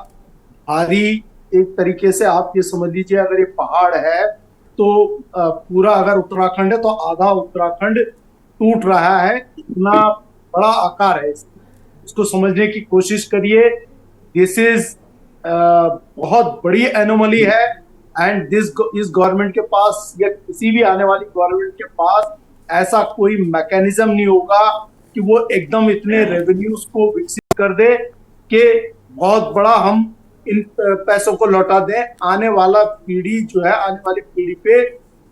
भारी, एक तरीके से आप ये समझ लीजिए, अगर ये पहाड़ है तो पूरा अगर उत्तराखंड है तो आधा उत्तराखंड टूट रहा है, इतना बड़ा आकार है। इसको समझने की कोशिश करिए। दिस इज बहुत बड़ी एनोमली है एंड इस गवर्नमेंट के पास या किसी भी आने वाली गवर्नमेंट के पास ऐसा कोई मैकेनिज्म नहीं होगा कि वो एकदम इतने रेवेन्यूज को विकसित कर दे कि बहुत बड़ा हम इन पैसों को लौटा दें। आने वाला पीढ़ी जो है, आने वाली पीढ़ी पे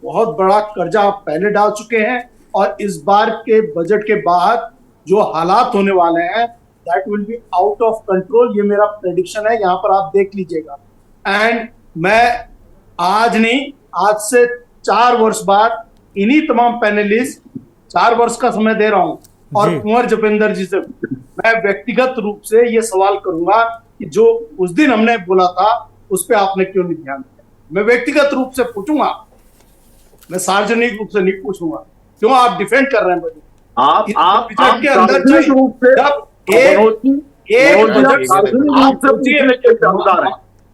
बहुत बड़ा कर्जा आप पहले डाल चुके हैं और इस बार के बजट के बाद जो हालात होने वाले हैं that will be out of control. ये मेरा प्रेडिक्शन है, यहाँ पर आप देख लीजिएगा। एंड मैं आज नहीं, आज से 4 वर्ष बाद इन्हीं तमाम पैनलिस्ट, 4 वर्ष का समय दे रहा हूं, और कुंवर जपेंद्र जी से मैं व्यक्तिगत रूप से ये सवाल करूंगा कि जो उस दिन हमने बोला था उस पर आपने क्यों नहीं ध्यान दिया। मैं व्यक्तिगत रूप से पूछूंगा, मैं सार्वजनिक रूप से नहीं पूछूंगा। क्यों आप डिफेंड कर रहे हैं बजट? आप के अंदर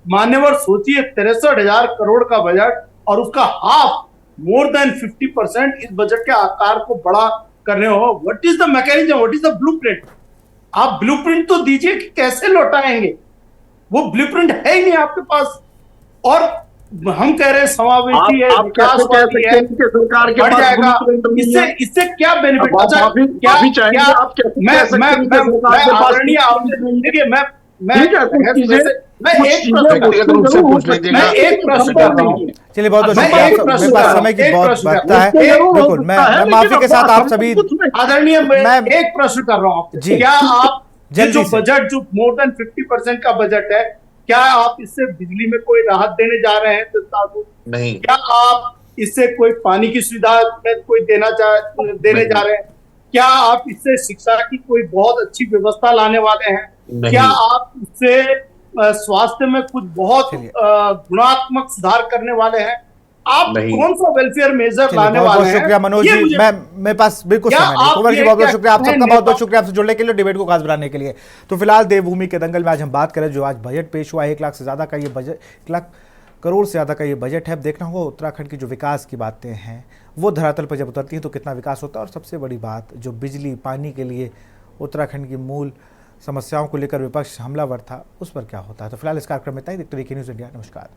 मान्यवर सोचिए, 63,000 करोड़ का बजट और उसका हाफ, मोर देन 50% इस बजट के आकार को बड़ा करने हो। What is the mechanism, what is the blueprint? आप ब्लूप्रिंट तो दीजिए कि कैसे लौटाएंगे, वो ब्लूप्रिंट है ही नहीं आपके पास। और हम कह रहे हैं समावेशी है, विकासवादी है, बढ़ जाएगा, इससे क्या बेनिफिट? एक प्रश्न, चलिए बहुत शुक्रिया, समय की बहुत बढ़ता है। बिल्कुल, मैं माफी के साथ आप सभी आदरणीय, मैं एक प्रश्न कर रहा हूँ आपसे, क्या आप जो बजट, जो मोर देन 50% का बजट है, क्या आप इससे बिजली में कोई राहत देने जा रहे हैं जनता को? नहीं। क्या आप इससे कोई पानी की सुविधा में कोई देने जा रहे हैं? क्या आप इससे शिक्षा की कोई बहुत अच्छी व्यवस्था लाने वाले हैं? क्या आप इससे स्वास्थ्य में कुछ बहुत गुणात्मक सुधार करने वाले हैं? आप कौन सा वेलफेयर मेजर लाने वाले हैं? शुक्रिया मनोज जी, मेरे पास बिल्कुल समय नहीं। कुंवर जी बहुत बहुत शुक्रिया, आप सबका बहुत बहुत शुक्रिया आपसे जुड़ने के लिए, डिबेट को खास बनाने के लिए। तो फिलहाल देवभूमि के दंगल में आज हम बात करें जो आज बजट पेश हुआ, 1 लाख से ज्यादा का ये बजट, 1 लाख करोड़ से ज़्यादा का ये बजट है। अब देखना होगा उत्तराखंड की जो विकास की बातें हैं वो धरातल पर जब उतरती हैं तो कितना विकास होता है। और सबसे बड़ी बात, जो बिजली पानी के लिए उत्तराखंड की मूल समस्याओं को लेकर विपक्ष हमलावर था, उस पर क्या होता है। तो फिलहाल इस कार्यक्रम में इतना ही। देखते रहिए के न्यूज़ इंडिया। नमस्कार।